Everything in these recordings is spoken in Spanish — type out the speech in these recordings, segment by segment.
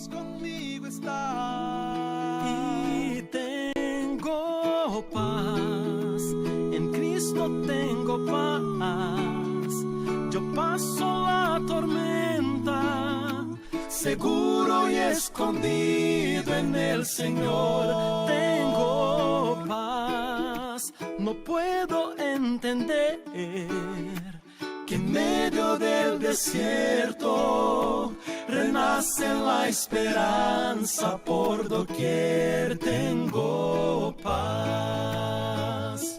Dios conmigo está. Y tengo paz, en Cristo tengo paz. Yo paso la tormenta, seguro y escondido en el Señor. Tengo paz, no puedo entender que en medio del desierto renace la esperanza por doquier. Tengo paz.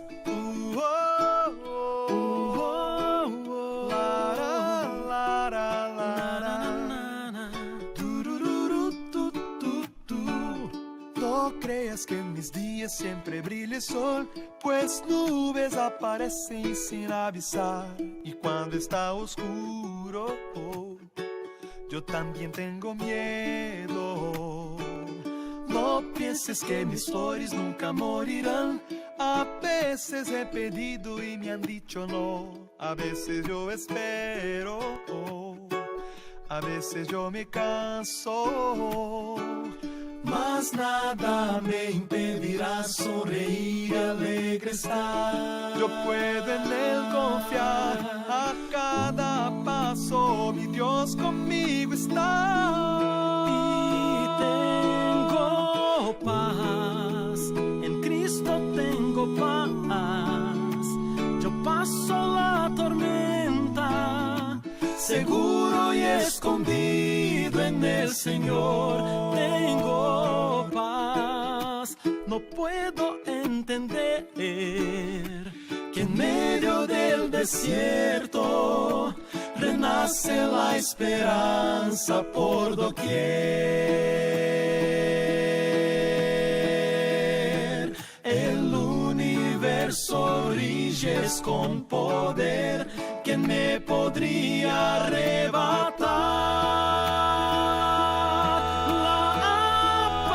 No creas que en mis días siempre brille el sol, pues nubes aparecen sin avisar. Y cuando está oscuro, yo también tengo miedo. No pienses que mis stories nunca morirán. A veces he pedido y me han dicho no. A veces yo espero, a veces yo me canso. Mas nada me impedirá sonreír y alegre estar. Yo puedo en él confiar a cada paso. Mi Dios conmigo está. Y tengo paz, en Cristo tengo paz. Yo paso la tormenta, seguro y escondido en el Señor. Tengo paz, no puedo entender que en medio del desierto renace la esperanza por doquier. El universo brilla con poder. ¿Quién me podría arrebatar la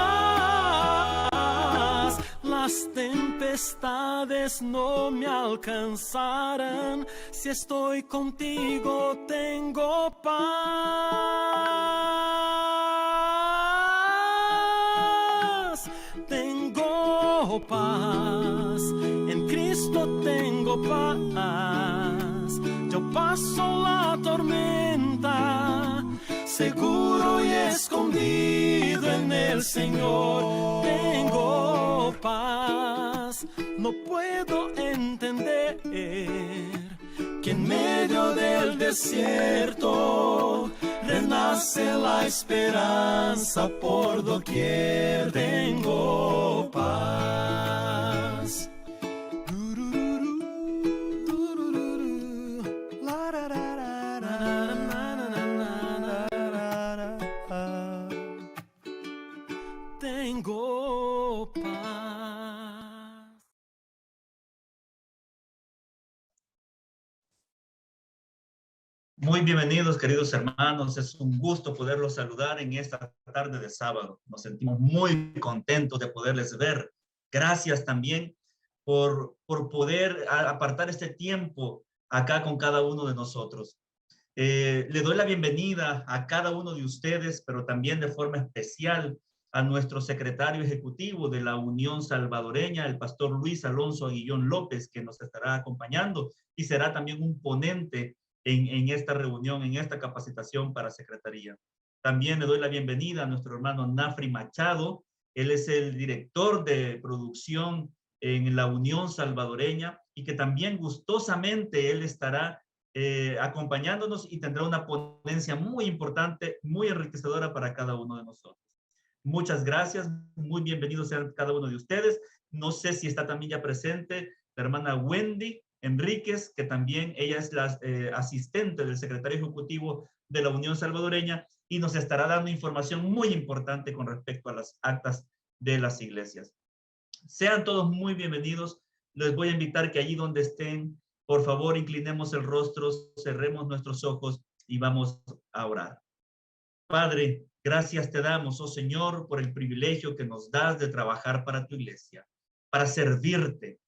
paz? Las tempestades no me alcanzarán. Si estoy contigo tengo paz. Tengo paz, en Cristo tengo paz. Yo paso la tormenta, seguro y escondido en el Señor. Tengo paz, no puedo entender que en medio del desierto renace la esperanza por doquier. Tengo paz. Tengo paz. Muy bienvenidos, queridos hermanos. Es un gusto poderlos saludar en esta tarde de sábado. Nos sentimos muy contentos de poderles ver. Gracias también por poder apartar este tiempo acá con cada uno de nosotros. Le doy la bienvenida a cada uno de ustedes, pero también de forma especial a nuestro secretario ejecutivo de la Unión Salvadoreña, el pastor Luis Alonso Aguillón López, que nos estará acompañando y será también un ponente en esta reunión, en esta capacitación para secretaría. También le doy la bienvenida a nuestro hermano Nafri Machado. Él es el director de producción en la Unión Salvadoreña y que también gustosamente él estará acompañándonos y tendrá una ponencia muy importante, muy enriquecedora para cada uno de nosotros. Muchas gracias, muy bienvenidos sean cada uno de ustedes. No sé si está también ya presente la hermana Wendy Enríquez, que también ella es la asistente del secretario ejecutivo de la Unión Salvadoreña y nos estará dando información muy importante con respecto a las actas de las iglesias. Sean todos muy bienvenidos. Les voy a invitar que allí donde estén, por favor, inclinemos el rostro, cerremos nuestros ojos y vamos a orar. Padre, gracias te damos, oh Señor, por el privilegio que nos das de trabajar para tu iglesia, para servirte.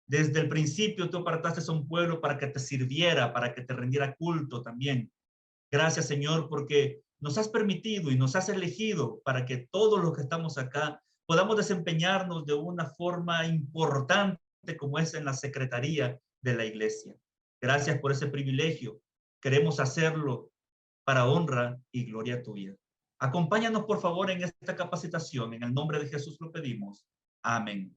Desde el principio tú apartaste a un pueblo para que te sirviera, para que te rendiera culto también. Gracias, Señor, porque nos has permitido y nos has elegido para que todos los que estamos acá podamos desempeñarnos de una forma importante como es en la secretaría de la iglesia. Gracias por ese privilegio. Queremos hacerlo para honra y gloria tuya. Acompáñanos, por favor, en esta capacitación. En el nombre de Jesús lo pedimos. Amén.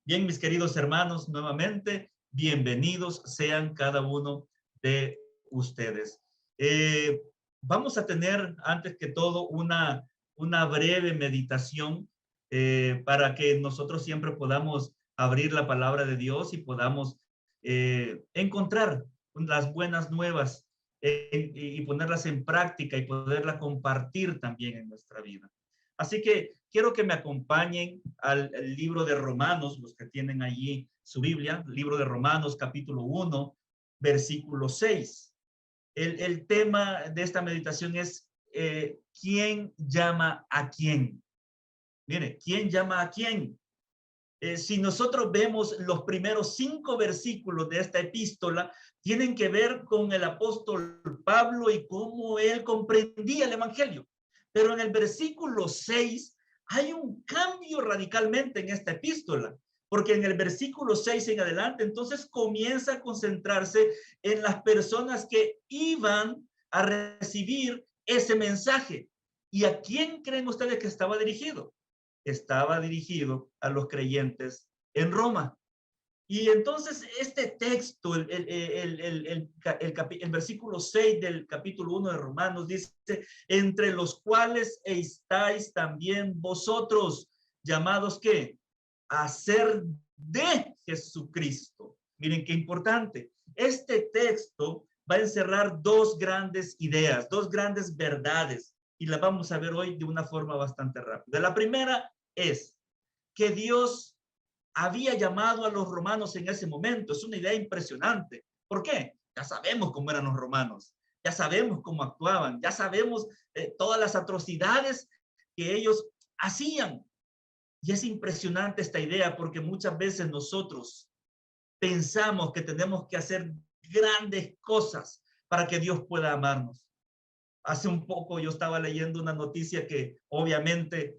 Bien, mis queridos hermanos, nuevamente, bienvenidos sean cada uno de ustedes. Vamos a tener, antes que todo, una breve meditación para que nosotros siempre podamos abrir la palabra de Dios y podamos encontrar las buenas nuevas y ponerlas en práctica y poderlas compartir también en nuestra vida. Así que quiero que me acompañen al libro de Romanos, los que tienen allí su Biblia, libro de Romanos, capítulo 1, versículo 6. El tema de esta meditación es ¿quién llama a quién? Mire, ¿quién llama a quién? Si nosotros vemos los primeros 5 versículos de esta epístola, tienen que ver con el apóstol Pablo y cómo él comprendía el evangelio. Pero en el versículo 6 hay un cambio radicalmente en esta epístola, porque en el versículo 6 en adelante, entonces comienza a concentrarse en las personas que iban a recibir ese mensaje. ¿Y a quién creen ustedes que estaba dirigido? Estaba dirigido a los creyentes en Roma. Y entonces este texto, el versículo 6 del capítulo 1 de Romanos dice, entre los cuales estáis también vosotros, llamados ¿qué? A ser de Jesucristo. Miren qué importante. Este texto va a encerrar 2 grandes ideas, 2 grandes verdades, y las vamos a ver hoy de una forma bastante rápida. La primera es que Dios había llamado a los romanos en ese momento. Es una idea impresionante. ¿Por qué? Ya sabemos cómo eran los romanos, ya sabemos cómo actuaban, ya sabemos todas las atrocidades que ellos hacían. Y es impresionante esta idea porque muchas veces nosotros pensamos que tenemos que hacer grandes cosas para que Dios pueda amarnos. Hace un poco yo estaba leyendo una noticia que obviamente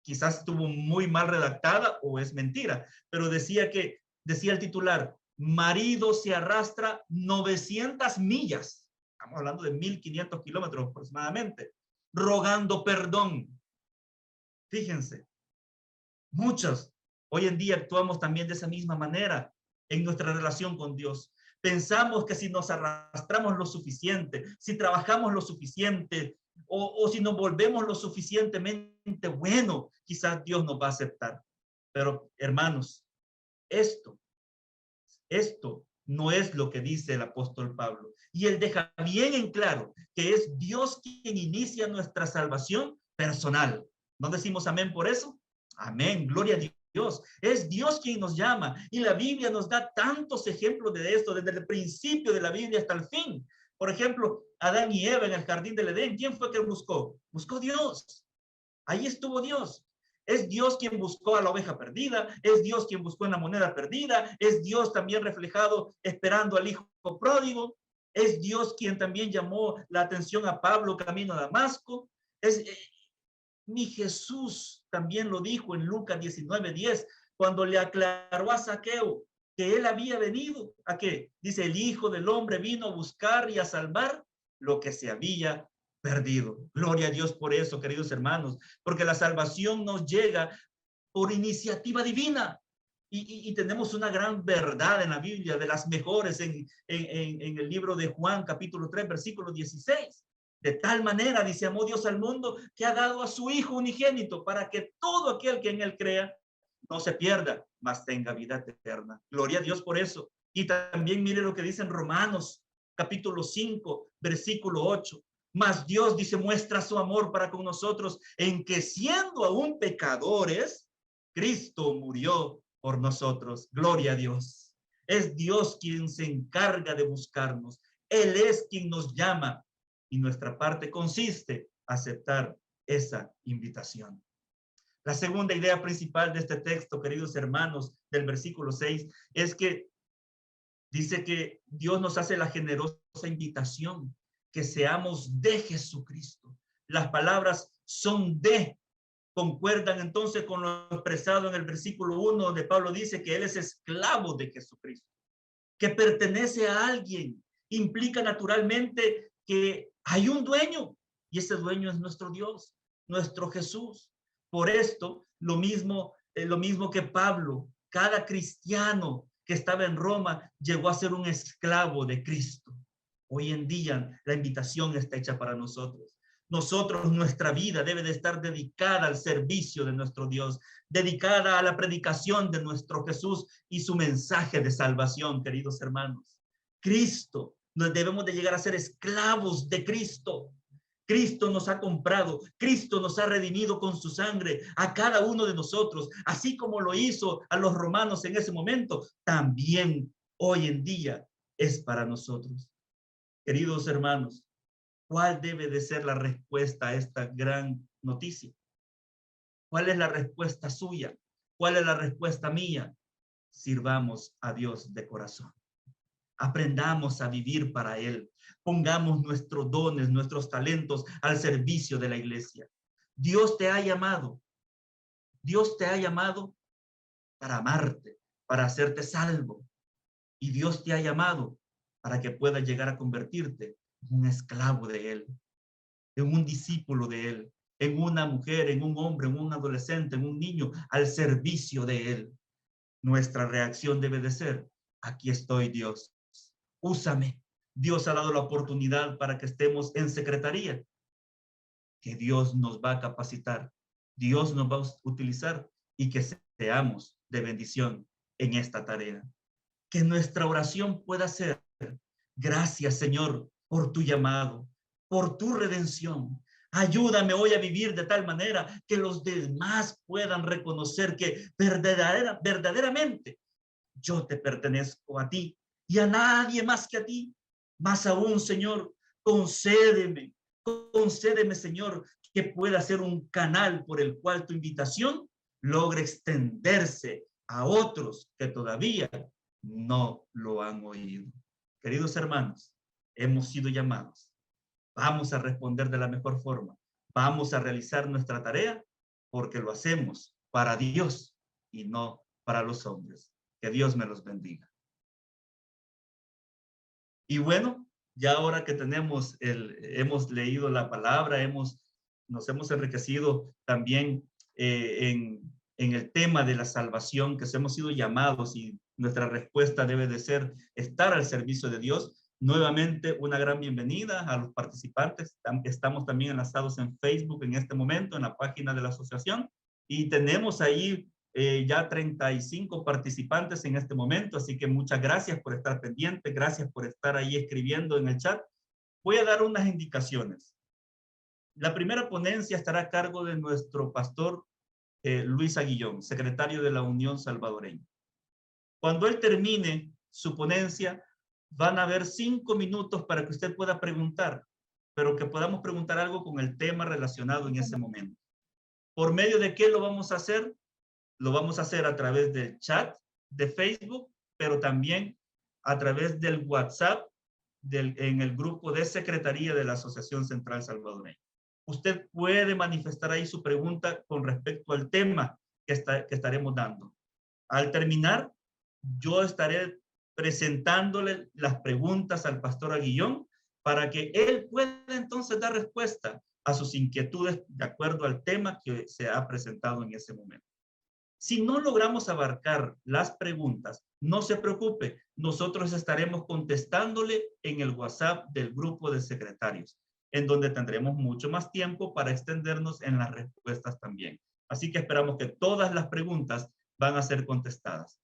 quizás estuvo muy mal redactada o es mentira, pero decía el titular, marido se arrastra 900 millas, estamos hablando de 1,500 kilómetros aproximadamente, rogando perdón. Fíjense, muchos hoy en día actuamos también de esa misma manera en nuestra relación con Dios. Pensamos que si nos arrastramos lo suficiente, si trabajamos lo suficiente, o si nos volvemos lo suficientemente bueno, quizás Dios nos va a aceptar. Pero hermanos, esto no es lo que dice el apóstol Pablo. Y él deja bien en claro que es Dios quien inicia nuestra salvación personal. ¿No decimos amén por eso? Amén, gloria a Dios. Es Dios quien nos llama. Y la Biblia nos da tantos ejemplos de esto, desde el principio de la Biblia hasta el fin. Por ejemplo, Adán y Eva en el jardín del Edén, ¿quién fue que buscó? Buscó Dios. Ahí estuvo Dios. Es Dios quien buscó a la oveja perdida, es Dios quien buscó en la moneda perdida, es Dios también reflejado esperando al hijo pródigo, es Dios quien también llamó la atención a Pablo camino a Damasco. Mi Jesús también lo dijo en Lucas 19:10, cuando le aclaró a Zaqueo que él había venido a qué. Dice, el Hijo del Hombre vino a buscar y a salvar lo que se había perdido. Gloria a Dios por eso, queridos hermanos, porque la salvación nos llega por iniciativa divina. Y tenemos una gran verdad en la Biblia, de las mejores en el libro de Juan, capítulo 3, versículo 16. De tal manera, dice, amó Dios al mundo que ha dado a su Hijo unigénito para que todo aquel que en él crea no se pierda, mas tenga vida eterna. Gloria a Dios por eso. Y también mire lo que dice en Romanos, capítulo 5, versículo 8. Mas Dios, dice, muestra su amor para con nosotros en que siendo aún pecadores, Cristo murió por nosotros. Gloria a Dios. Es Dios quien se encarga de buscarnos. Él es quien nos llama y nuestra parte consiste en aceptar esa invitación. La segunda idea principal de este texto, queridos hermanos, del versículo 6, es que dice que Dios nos hace la generosa invitación que seamos de Jesucristo. Las palabras son de, concuerdan entonces con lo expresado en el versículo 1, donde Pablo dice que él es esclavo de Jesucristo, que pertenece a alguien. Implica naturalmente que hay un dueño, y ese dueño es nuestro Dios, nuestro Jesús. Por esto, lo mismo que Pablo, cada cristiano que estaba en Roma llegó a ser un esclavo de Cristo. Hoy en día la invitación está hecha para nosotros. Nuestra vida debe de estar dedicada al servicio de nuestro Dios, dedicada a la predicación de nuestro Jesús y su mensaje de salvación, queridos hermanos. Cristo, nos debemos de llegar a ser esclavos de Cristo. Cristo nos ha comprado, Cristo nos ha redimido con su sangre a cada uno de nosotros, así como lo hizo a los romanos en ese momento, también hoy en día es para nosotros. Queridos hermanos, ¿cuál debe de ser la respuesta a esta gran noticia? ¿Cuál es la respuesta suya? ¿Cuál es la respuesta mía? Sirvamos a Dios de corazón. Aprendamos a vivir para Él. Pongamos nuestros dones, nuestros talentos al servicio de la iglesia. Dios te ha llamado. Dios te ha llamado para amarte, para hacerte salvo. Y Dios te ha llamado para que puedas llegar a convertirte en un esclavo de Él, en un discípulo de Él, en una mujer, en un hombre, en un adolescente, en un niño, al servicio de Él. Nuestra reacción debe de ser: aquí estoy, Dios. Úsame. Dios ha dado la oportunidad para que estemos en secretaría. Que Dios nos va a capacitar, Dios nos va a utilizar y que seamos de bendición en esta tarea. Que nuestra oración pueda ser: gracias, Señor, por tu llamado, por tu redención. Ayúdame hoy a vivir de tal manera que los demás puedan reconocer que verdaderamente yo te pertenezco a ti y a nadie más que a ti. Más aún, Señor, concédeme, Señor, que pueda ser un canal por el cual tu invitación logre extenderse a otros que todavía no lo han oído. Queridos hermanos, hemos sido llamados. Vamos a responder de la mejor forma. Vamos a realizar nuestra tarea porque lo hacemos para Dios y no para los hombres. Que Dios me los bendiga. Y bueno, ya ahora que hemos leído la palabra, nos hemos enriquecido también en el tema de la salvación, que hemos sido llamados y nuestra respuesta debe de ser estar al servicio de Dios. Nuevamente, una gran bienvenida a los participantes. Estamos también enlazados en Facebook en este momento, en la página de la asociación, y tenemos ahí ya 35 participantes en este momento, así que muchas gracias por estar pendientes, gracias por estar ahí escribiendo en el chat. Voy a dar unas indicaciones. La primera ponencia estará a cargo de nuestro pastor Luis Aguillón, secretario de la Unión Salvadoreña. Cuando él termine su ponencia, van a haber 5 minutos para que usted pueda preguntar, pero que podamos preguntar algo con el tema relacionado en ese momento. ¿Por medio de qué lo vamos a hacer? Lo vamos a hacer a través del chat de Facebook, pero también a través del WhatsApp en el grupo de Secretaría de la Asociación Central Salvadoreña. Usted puede manifestar ahí su pregunta con respecto al tema que estaremos dando. Al terminar, yo estaré presentándole las preguntas al pastor Aguillón para que él pueda entonces dar respuesta a sus inquietudes de acuerdo al tema que se ha presentado en ese momento. Si no logramos abarcar las preguntas, no se preocupe, nosotros estaremos contestándole en el WhatsApp del grupo de secretarios, en donde tendremos mucho más tiempo para extendernos en las respuestas también. Así que esperamos que todas las preguntas van a ser contestadas.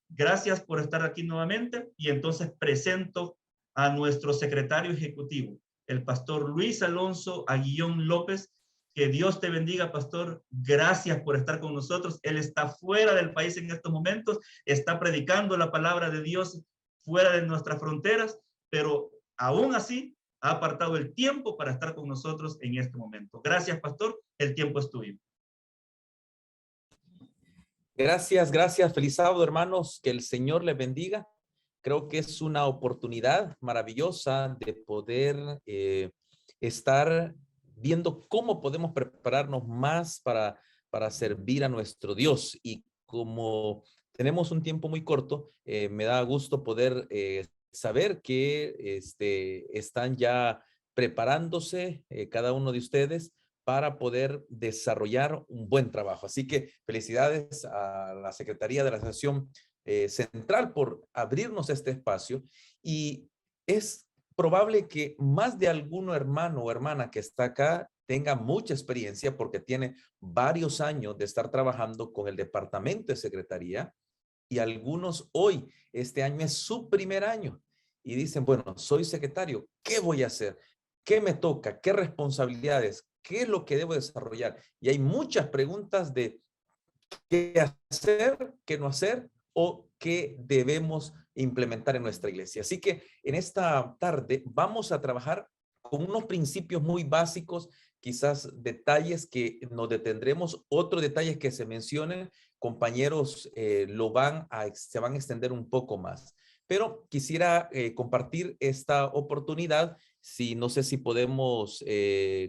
Gracias por estar aquí nuevamente y entonces presento a nuestro secretario ejecutivo, el pastor Luis Alonso Aguillón López. Que Dios te bendiga, pastor. Gracias por estar con nosotros. Él está fuera del país en estos momentos, está predicando la palabra de Dios fuera de nuestras fronteras, pero aún así ha apartado el tiempo para estar con nosotros en este momento. Gracias, pastor. El tiempo es tuyo. Gracias, gracias. Feliz sábado, hermanos. Que el Señor les bendiga. Creo que es una oportunidad maravillosa de poder estar viendo cómo podemos prepararnos más para servir a nuestro Dios. Y como tenemos un tiempo muy corto, me da gusto poder saber que están ya preparándose cada uno de ustedes para poder desarrollar un buen trabajo. Así que felicidades a la Secretaría de la Asociación Central por abrirnos este espacio, y es probable que más de alguno hermano o hermana que está acá tenga mucha experiencia porque tiene varios años de estar trabajando con el departamento de secretaría, y algunos hoy, este año es su primer año y dicen, bueno, soy secretario, ¿qué voy a hacer? ¿Qué me toca? ¿Qué responsabilidades? ¿Qué es lo que debo desarrollar? Y hay muchas preguntas de qué hacer, qué no hacer o qué debemos implementar en nuestra iglesia. Así que en esta tarde vamos a trabajar con unos principios muy básicos, quizás detalles que nos detendremos, otros detalles que se mencionen, compañeros se van a extender un poco más. Pero quisiera compartir esta oportunidad. No sé si podemos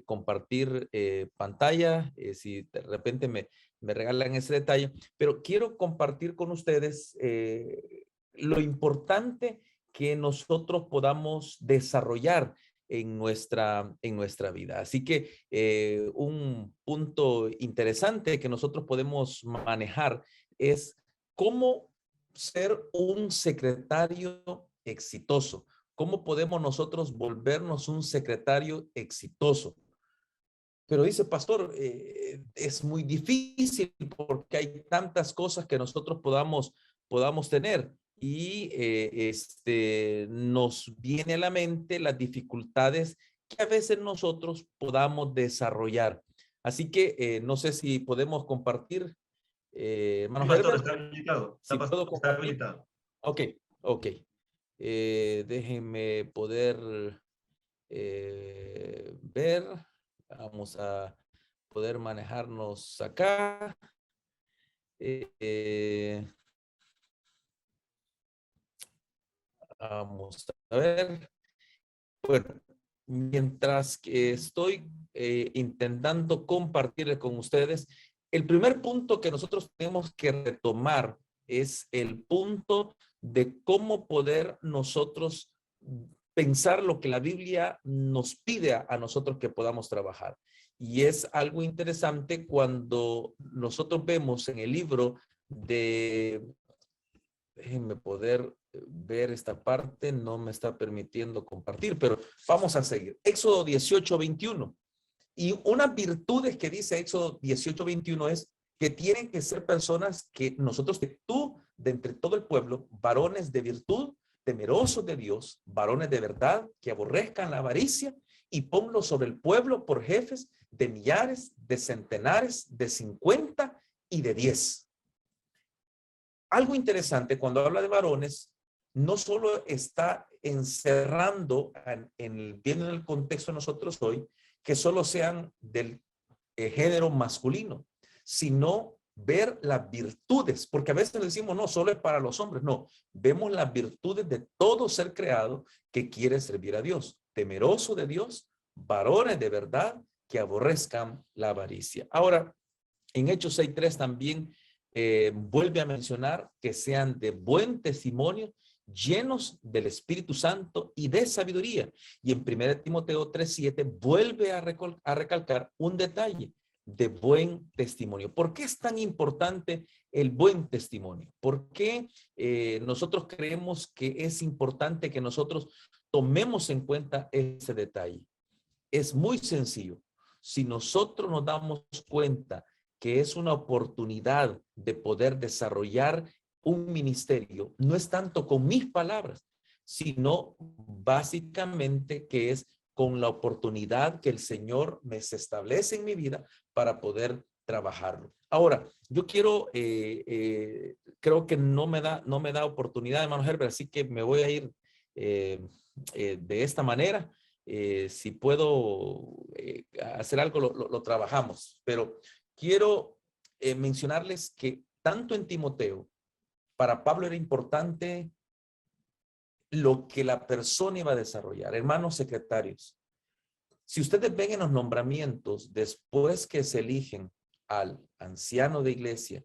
compartir pantalla, si de repente me regalan ese detalle, pero quiero compartir con ustedes lo importante que nosotros podamos desarrollar en nuestra vida. Así que un punto interesante que nosotros podemos manejar es cómo ser un secretario exitoso. ¿Cómo podemos nosotros volvernos un secretario exitoso? Pero dice, pastor, es muy difícil porque hay tantas cosas que nosotros podamos tener, y nos viene a la mente las dificultades que a veces nosotros podamos desarrollar. Así que no sé si podemos compartir, hermano Pastor, Herbert. está habilitado. Si puedo Está compartir. habilitado. Ok, ok. Déjenme poder ver. Vamos a poder manejarnos acá. Vamos a ver. Bueno, mientras que estoy intentando compartir con ustedes, el primer punto que nosotros tenemos que retomar es el punto de cómo poder nosotros pensar lo que la Biblia nos pide a nosotros que podamos trabajar. Y es algo interesante cuando nosotros vemos en el libro de, déjenme poder ver esta parte, no me está permitiendo compartir, pero vamos a seguir. Éxodo 18:21. Y unas virtudes que dice Éxodo 18:21 es que tienen que ser personas que nosotros, que tú, de entre todo el pueblo, varones de virtud, temerosos de Dios, varones de verdad, que aborrezcan la avaricia, y ponlo sobre el pueblo por jefes de millares, de centenares, de 50 y de 10. Algo interesante cuando habla de varones, no solo está encerrando viendo en el contexto de nosotros hoy, que solo sean del género masculino, sino ver las virtudes, porque a veces decimos, no, solo es para los hombres. No, vemos las virtudes de todo ser creado que quiere servir a Dios, temeroso de Dios, varones de verdad que aborrezcan la avaricia. Ahora, en Hechos 6:3 también vuelve a mencionar que sean de buen testimonio, llenos del Espíritu Santo y de sabiduría. Y en 1 Timoteo 3:7 vuelve a recalcar un detalle de buen testimonio. ¿Por qué es tan importante el buen testimonio? ¿Por qué nosotros creemos que es importante que nosotros tomemos en cuenta ese detalle? Es muy sencillo. Si nosotros nos damos cuenta que es una oportunidad de poder desarrollar un ministerio, no es tanto con mis palabras, sino básicamente que es con la oportunidad que el Señor me establece en mi vida para poder trabajarlo. Ahora, yo quiero, creo que no me da oportunidad, hermano Herbert, así que me voy a ir de esta manera. Si puedo hacer algo, lo trabajamos, pero quiero mencionarles que tanto en Timoteo, para Pablo era importante lo que la persona iba a desarrollar. Hermanos secretarios, si ustedes ven en los nombramientos, después que se eligen al anciano de iglesia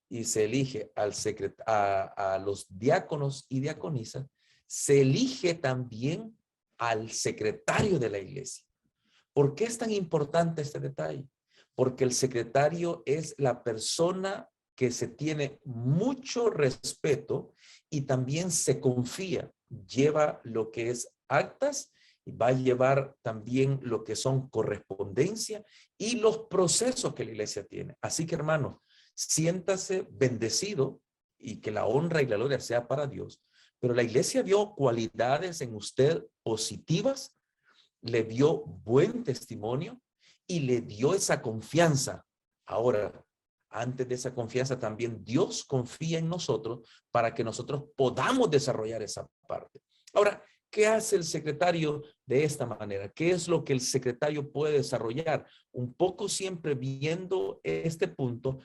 y se elige a los diáconos y diaconisas, se elige también al secretario de la iglesia. ¿Por qué es tan importante este detalle? Porque el secretario es la persona que se tiene mucho respeto y también se confía. Lleva lo que es actas y va a llevar también lo que son correspondencia y los procesos que la iglesia tiene. Así que, hermanos, siéntase bendecido y que la honra y la gloria sea para Dios. Pero la iglesia vio cualidades en usted positivas, le dio buen testimonio y le dio esa confianza. Ahora, antes de esa confianza también Dios confía en nosotros para que nosotros podamos desarrollar esa parte. Ahora, ¿qué hace el secretario de esta manera? ¿Qué es lo que el secretario puede desarrollar? Un poco siempre viendo este punto,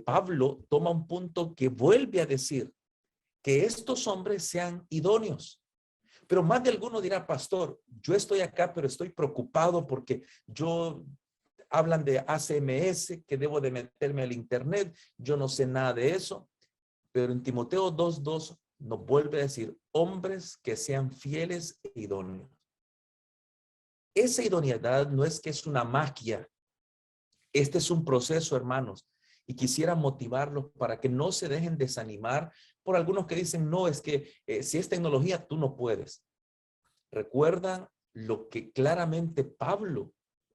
Pablo toma un punto que vuelve a decir que estos hombres sean idóneos. Pero más de alguno dirá, pastor, yo estoy acá, pero estoy preocupado porque hablan de ACMS, que debo de meterme al internet, yo no sé nada de eso. Pero en Timoteo 2:2 nos vuelve a decir, hombres que sean fieles e idóneos. Esa idoneidad no es que es una magia. Este es un proceso, hermanos. Y quisiera motivarlos para que no se dejen desanimar por algunos que dicen, no, es que si es tecnología, tú no puedes. Recuerdan lo que claramente Pablo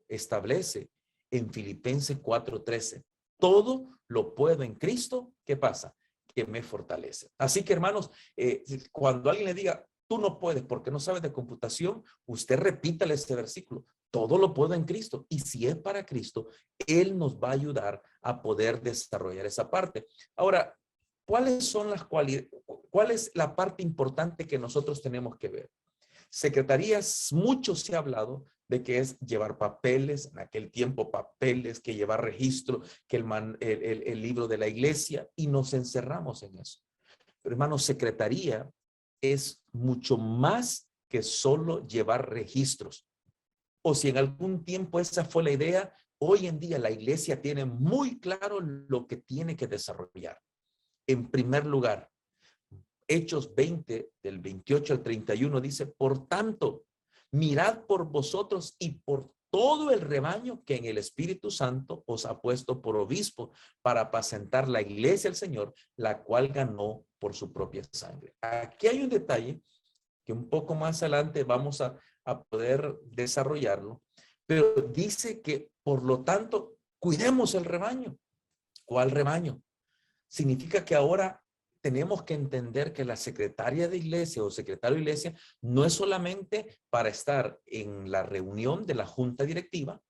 establece en Filipenses 4:13. Todo lo puedo en Cristo. ¿Qué pasa? Que me fortalece. Así que, hermanos, cuando alguien le diga, tú no puedes porque no sabes de computación, usted repítale este versículo. Todo lo puedo en Cristo. Y si es para Cristo, Él nos va a ayudar a poder desarrollar esa parte. Ahora, ¿cuáles son las cualidades? ¿Cuál es la parte importante que nosotros tenemos que ver? Secretarías, mucho se ha hablado de que es llevar papeles, en aquel tiempo papeles, que llevar registro, que el libro de la iglesia, y nos encerramos en eso. Pero hermanos, secretaría es mucho más que solo llevar registros. O si en algún tiempo esa fue la idea, hoy en día la iglesia tiene muy claro lo que tiene que desarrollar. En primer lugar, Hechos 20, del 28 al 31, dice, por tanto, mirad por vosotros y por todo el rebaño que en el Espíritu Santo os ha puesto por obispo para apacentar la iglesia del Señor, la cual ganó por su propia sangre. Aquí hay un detalle que un poco más adelante vamos a poder desarrollarlo, pero dice que, por lo tanto, cuidemos el rebaño. ¿Cuál rebaño? Significa que ahora tenemos que entender que la secretaria de iglesia o secretario de iglesia no es solamente para estar en la reunión de la junta directiva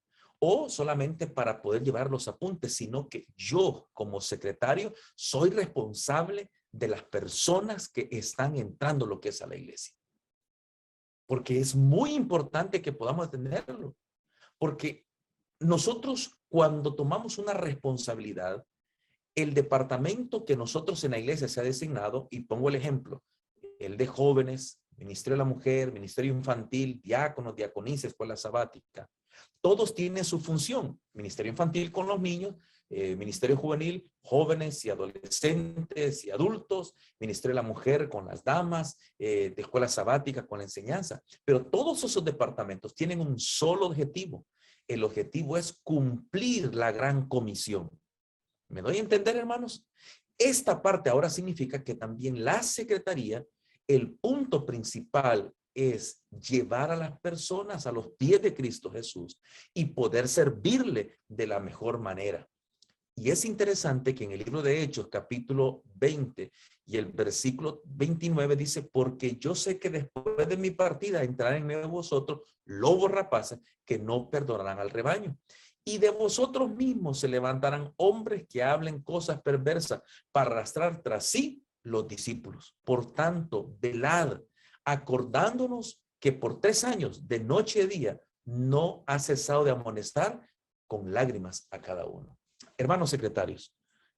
o solamente para poder llevar los apuntes, sino que yo como secretario soy responsable de las personas que están entrando lo que es a la iglesia. Porque es muy importante que podamos entenderlo. Porque nosotros cuando tomamos una responsabilidad, el departamento que nosotros en la iglesia se ha designado, y pongo el ejemplo, el de jóvenes, Ministerio de la Mujer, Ministerio Infantil, diáconos, diaconisas, escuela sabática, todos tienen su función. Ministerio Infantil con los niños, Ministerio Juvenil, jóvenes y adolescentes y adultos, Ministerio de la Mujer con las damas, de escuela sabática con la enseñanza. Pero todos esos departamentos tienen un solo objetivo. El objetivo es cumplir la gran comisión. ¿Me doy a entender, hermanos? Esta parte ahora significa que también la secretaría, el punto principal es llevar a las personas a los pies de Cristo Jesús y poder servirle de la mejor manera. Y es interesante que en el libro de Hechos, capítulo 20 y el versículo 29 dice, porque yo sé que después de mi partida entrarán en medio de vosotros lobos rapaces que no perdonarán al rebaño. Y de vosotros mismos se levantarán hombres que hablen cosas perversas para arrastrar tras sí los discípulos. Por tanto, velad, acordándonos que por 3 años, de noche y día, no ha cesado de amonestar con lágrimas a cada uno. Hermanos secretarios,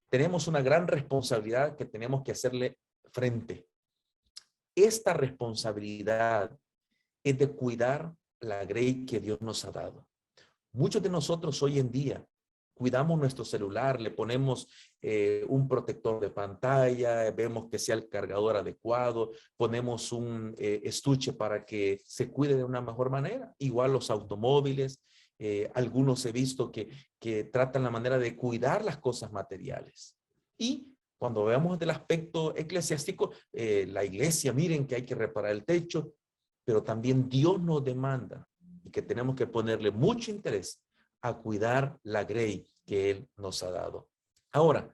tenemos una gran responsabilidad que tenemos que hacerle frente. esta responsabilidad es de cuidar la grey que Dios nos ha dado. Muchos de nosotros hoy en día cuidamos nuestro celular, le ponemos un protector de pantalla, vemos que sea el cargador adecuado, ponemos un estuche para que se cuide de una mejor manera. Igual los automóviles, algunos he visto que tratan la manera de cuidar las cosas materiales. Y cuando veamos del aspecto eclesiástico, la iglesia, miren que hay que reparar el techo, pero también Dios nos demanda y que tenemos que ponerle mucho interés a cuidar la grey que Él nos ha dado. Ahora,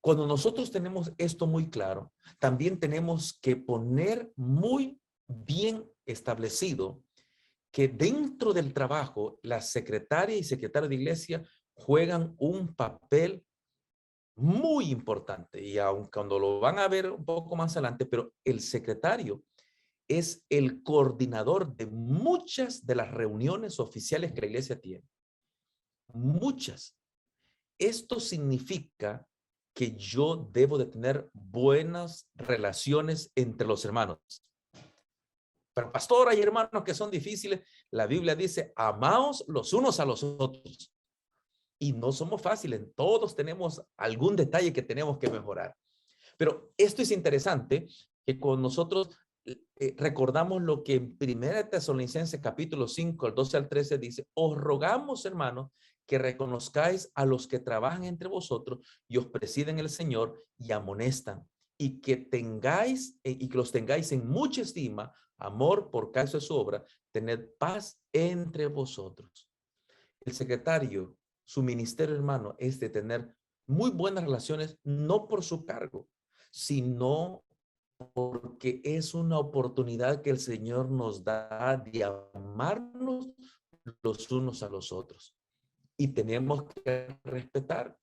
cuando nosotros tenemos esto muy claro, también tenemos que poner muy bien establecido que dentro del trabajo, la secretaria y secretario de iglesia juegan un papel muy importante. Y aun cuando lo van a ver un poco más adelante, pero el secretario es el coordinador de muchas de las reuniones oficiales que la iglesia tiene. Muchas. Esto significa que yo debo de tener buenas relaciones entre los hermanos. Pero pastor, hay hermanos que son difíciles. La Biblia dice, amaos los unos a los otros. Y no somos fáciles. Todos tenemos algún detalle que tenemos que mejorar. Pero esto es interesante, que con nosotros recordamos lo que en 1 Tesalonicenses capítulo 5, el 12 al 13 dice, os rogamos, hermanos, que reconozcáis a los que trabajan entre vosotros y os presiden el Señor y amonestan, y que los tengáis en mucha estima, amor por causa de su obra, tened paz entre vosotros. El secretario, su ministerio, hermano, es de tener muy buenas relaciones, no por su cargo, sino porque es una oportunidad que el Señor nos da de amarnos los unos a los otros. Y tenemos que respetar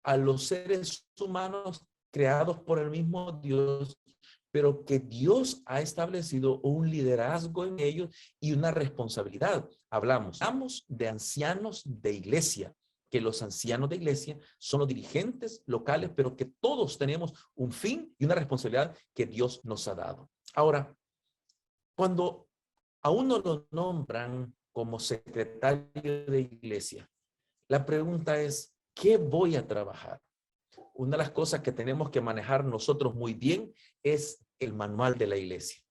a los seres humanos creados por el mismo Dios, pero que Dios ha establecido un liderazgo en ellos y una responsabilidad. Hablamos de ancianos de iglesia, que los ancianos de iglesia son los dirigentes locales, pero que todos tenemos un fin y una responsabilidad que Dios nos ha dado. Ahora, cuando a uno lo nombran como secretario de iglesia, la pregunta es, ¿qué voy a trabajar? Una de las cosas que tenemos que manejar nosotros muy bien es el manual de la iglesia.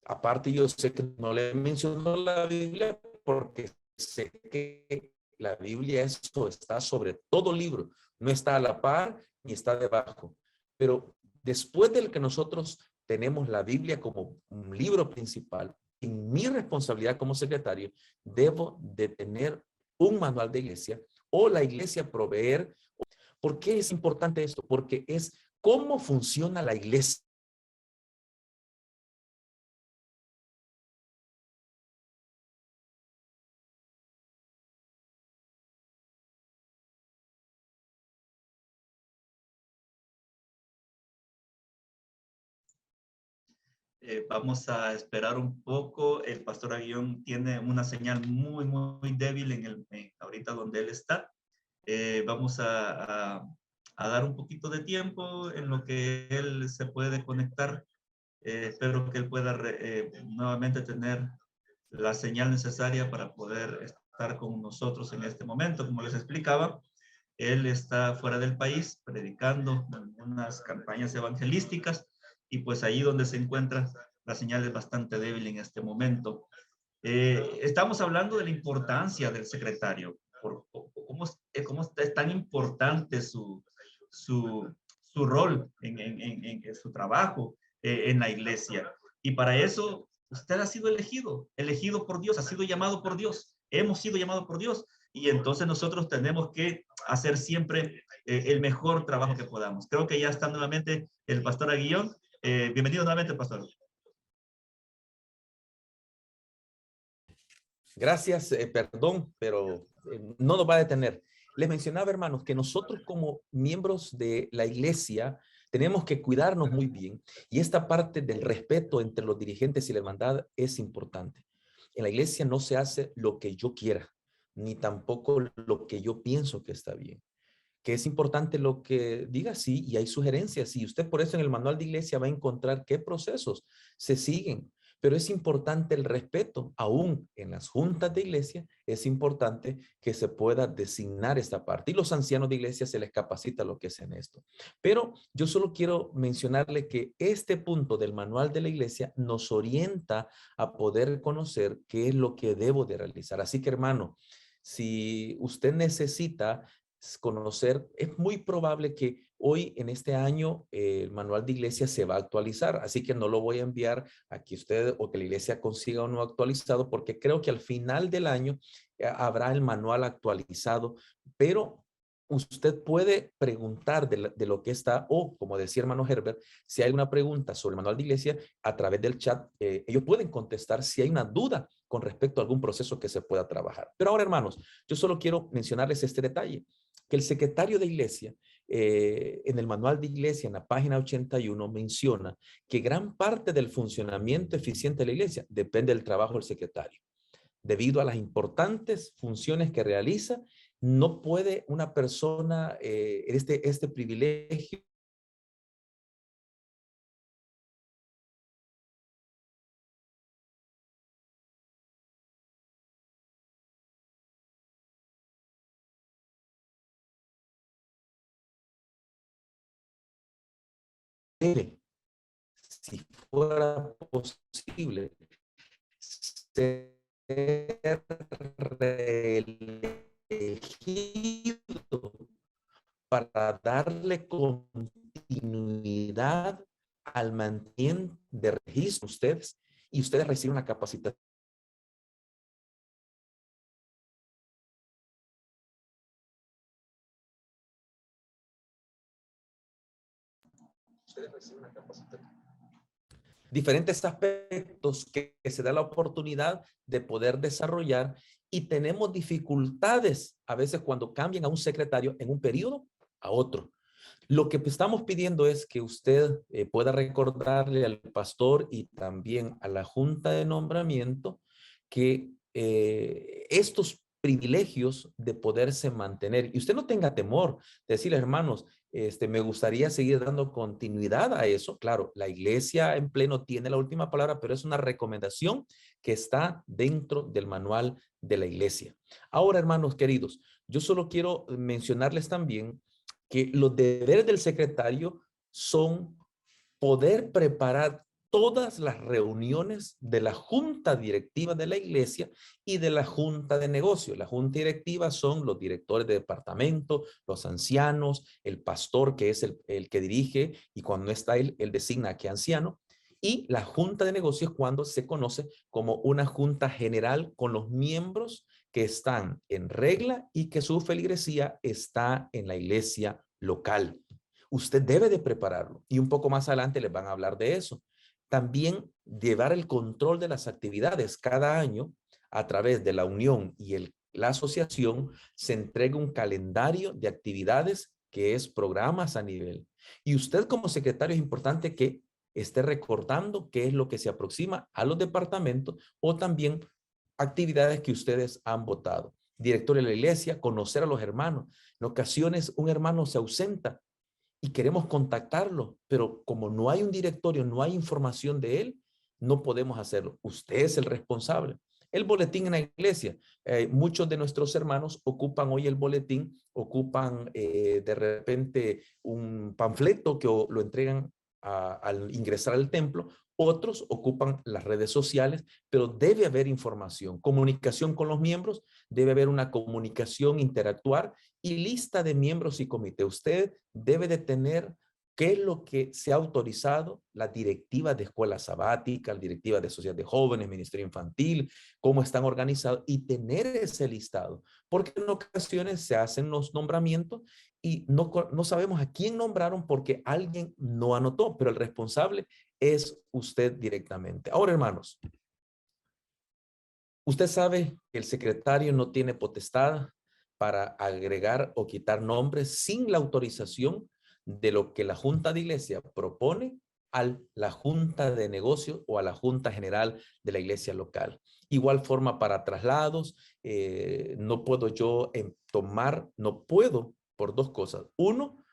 Aparte, yo sé que no le menciono la Biblia porque sé que la Biblia está sobre todo libro, no está a la par ni está debajo. Pero después del que nosotros tenemos la Biblia como un libro principal, en mi responsabilidad como secretario, debo de tener un manual de iglesia o la iglesia proveer. ¿Por qué es importante esto? Porque es cómo funciona la iglesia. Vamos a esperar un poco. El pastor Aguillón tiene una señal muy, muy débil ahorita donde él está. Vamos a dar un poquito de tiempo en lo que él se puede conectar. Espero que él pueda nuevamente tener la señal necesaria para poder estar con nosotros en este momento. Como les explicaba, él está fuera del país predicando en unas campañas evangelísticas y pues ahí donde se encuentra la señal es bastante débil en este momento. Estamos hablando de la importancia del secretario, cómo es tan importante su rol en su trabajo en la iglesia. Y para eso usted ha sido elegido por Dios, ha sido llamado por Dios, hemos sido llamados por Dios. Y entonces nosotros tenemos que hacer siempre el mejor trabajo que podamos. Creo que ya está nuevamente el pastor Aguillón. Bienvenido nuevamente, pastor. Gracias, perdón, pero no nos va a detener. Les mencionaba, hermanos, que nosotros como miembros de la iglesia tenemos que cuidarnos muy bien y esta parte del respeto entre los dirigentes y la hermandad es importante. En la iglesia no se hace lo que yo quiera, ni tampoco lo que yo pienso que está bien. que es importante lo que diga, sí, y hay sugerencias. Y usted por eso en el manual de iglesia va a encontrar qué procesos se siguen. Pero es importante el respeto, aún en las juntas de iglesia, es importante que se pueda designar esta parte. Y los ancianos de iglesia se les capacita lo que es en esto. Pero yo solo quiero mencionarle que este punto del manual de la iglesia nos orienta a poder conocer qué es lo que debo de realizar. Así que, hermano, si usted necesita conocer, es muy probable que hoy en este año el manual de iglesia se va a actualizar, así que no lo voy a enviar a que usted o que la iglesia consiga uno actualizado, porque creo que al final del año habrá el manual actualizado, pero usted puede preguntar de lo que está, o como decía hermano Herbert, si hay una pregunta sobre el manual de iglesia a través del chat, ellos pueden contestar si hay una duda con respecto a algún proceso que se pueda trabajar. Pero ahora, hermanos, yo solo quiero mencionarles este detalle, que el secretario de iglesia, en el manual de iglesia, en la página 81, menciona que gran parte del funcionamiento eficiente de la iglesia depende del trabajo del secretario. Debido a las importantes funciones que realiza, no puede una persona, este privilegio si fuera posible, ser reelegido para darle continuidad al mantenimiento de registro ustedes, y ustedes reciben una capacitación. Ustedes reciben una capacitación. Diferentes aspectos que se da la oportunidad de poder desarrollar, y tenemos dificultades a veces cuando cambian a un secretario en un periodo a otro. Lo que estamos pidiendo es que usted pueda recordarle al pastor y también a la junta de nombramiento que estos privilegios de poderse mantener, y usted no tenga temor de decirle, hermanos, me gustaría seguir dando continuidad a eso. Claro, la iglesia en pleno tiene la última palabra, pero es una recomendación que está dentro del manual de la iglesia. Ahora, hermanos queridos, yo solo quiero mencionarles también que los deberes del secretario son poder preparar todas las reuniones de la junta directiva de la iglesia y de la junta de negocio. La junta directiva son los directores de departamento, los ancianos, el pastor, que es el que dirige, y cuando no está él designa a qué anciano. Y la junta de negocios cuando se conoce como una junta general con los miembros que están en regla y que su feligresía está en la iglesia local. Usted debe de prepararlo, y un poco más adelante les van a hablar de eso. También llevar el control de las actividades. Cada año, a través de la unión y la asociación, se entrega un calendario de actividades que es programas a nivel. Y usted como secretario es importante que esté recordando qué es lo que se aproxima a los departamentos, o también actividades que ustedes han votado. Director de la iglesia, conocer a los hermanos. En ocasiones un hermano se ausenta y queremos contactarlo, pero como no hay un directorio, no hay información de él, no podemos hacerlo. Usted es el responsable. El boletín en la iglesia. Muchos de nuestros hermanos ocupan hoy el boletín, ocupan de repente un panfleto que lo entregan al ingresar al templo. Otros ocupan las redes sociales, pero debe haber información, comunicación con los miembros, debe haber una comunicación, interactuar, y lista de miembros y comité. Usted debe de tener qué es lo que se ha autorizado, la directiva de escuela sabática, la directiva de sociedad de jóvenes, ministerio infantil, cómo están organizados, y tener ese listado, porque en ocasiones se hacen los nombramientos y no sabemos a quién nombraron porque alguien no anotó, pero el responsable es usted directamente. Ahora, hermanos, usted sabe que el secretario no tiene potestad para agregar o quitar nombres sin la autorización de lo que la junta de iglesia propone a la junta de negocios o a la junta general de la iglesia local. Igual forma para traslados, no puedo yo no puedo por dos cosas. Uno,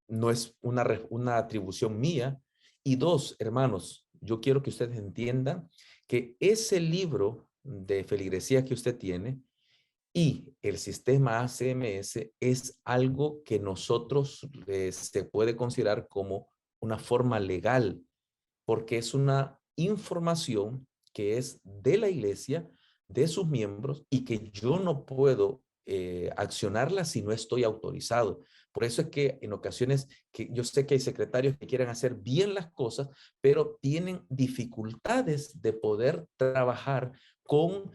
no es una atribución mía. Y dos, hermanos, yo quiero que ustedes entiendan que ese libro de feligresía que usted tiene y el sistema ACMS es algo que nosotros se puede considerar como una forma legal, porque es una información que es de la iglesia, de sus miembros, y que yo no puedo accionarla si no estoy autorizado. Por eso es que en ocasiones, que yo sé que hay secretarios que quieren hacer bien las cosas, pero tienen dificultades de poder trabajar con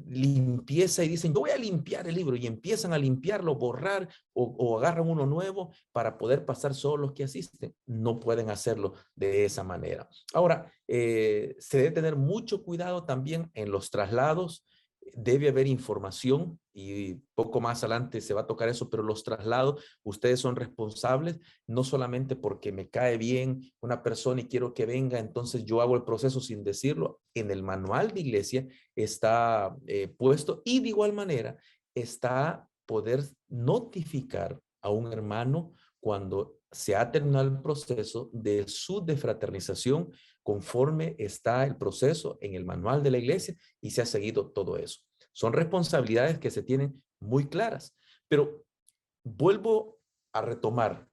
limpieza y dicen, yo voy a limpiar el libro y empiezan a limpiarlo, borrar o agarran uno nuevo para poder pasar solo los que asisten. No pueden hacerlo de esa manera. Ahora, se debe tener mucho cuidado también en los traslados. Debe haber información y poco más adelante se va a tocar eso, pero los traslados, ustedes son responsables, no solamente porque me cae bien una persona y quiero que venga, entonces yo hago el proceso sin decirlo. En el manual de iglesia está puesto y de igual manera está poder notificar a un hermano cuando se ha terminado el proceso de su defraternización conforme está el proceso en el manual de la iglesia y se ha seguido todo eso. Son responsabilidades que se tienen muy claras, pero vuelvo a retomar.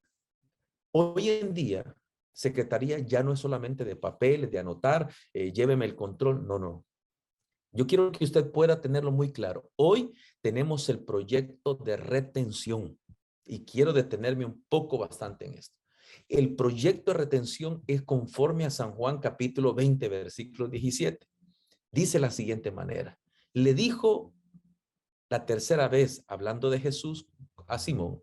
Hoy en día, secretaría ya no es solamente de papeles, de anotar, lléveme el control. No, no. Yo quiero que usted pueda tenerlo muy claro. Hoy tenemos el proyecto de retención y quiero detenerme un poco bastante en esto. El proyecto de retención es conforme a San Juan capítulo 20, versículo 17. Dice la siguiente manera. Le dijo la tercera vez, hablando de Jesús, a Simón,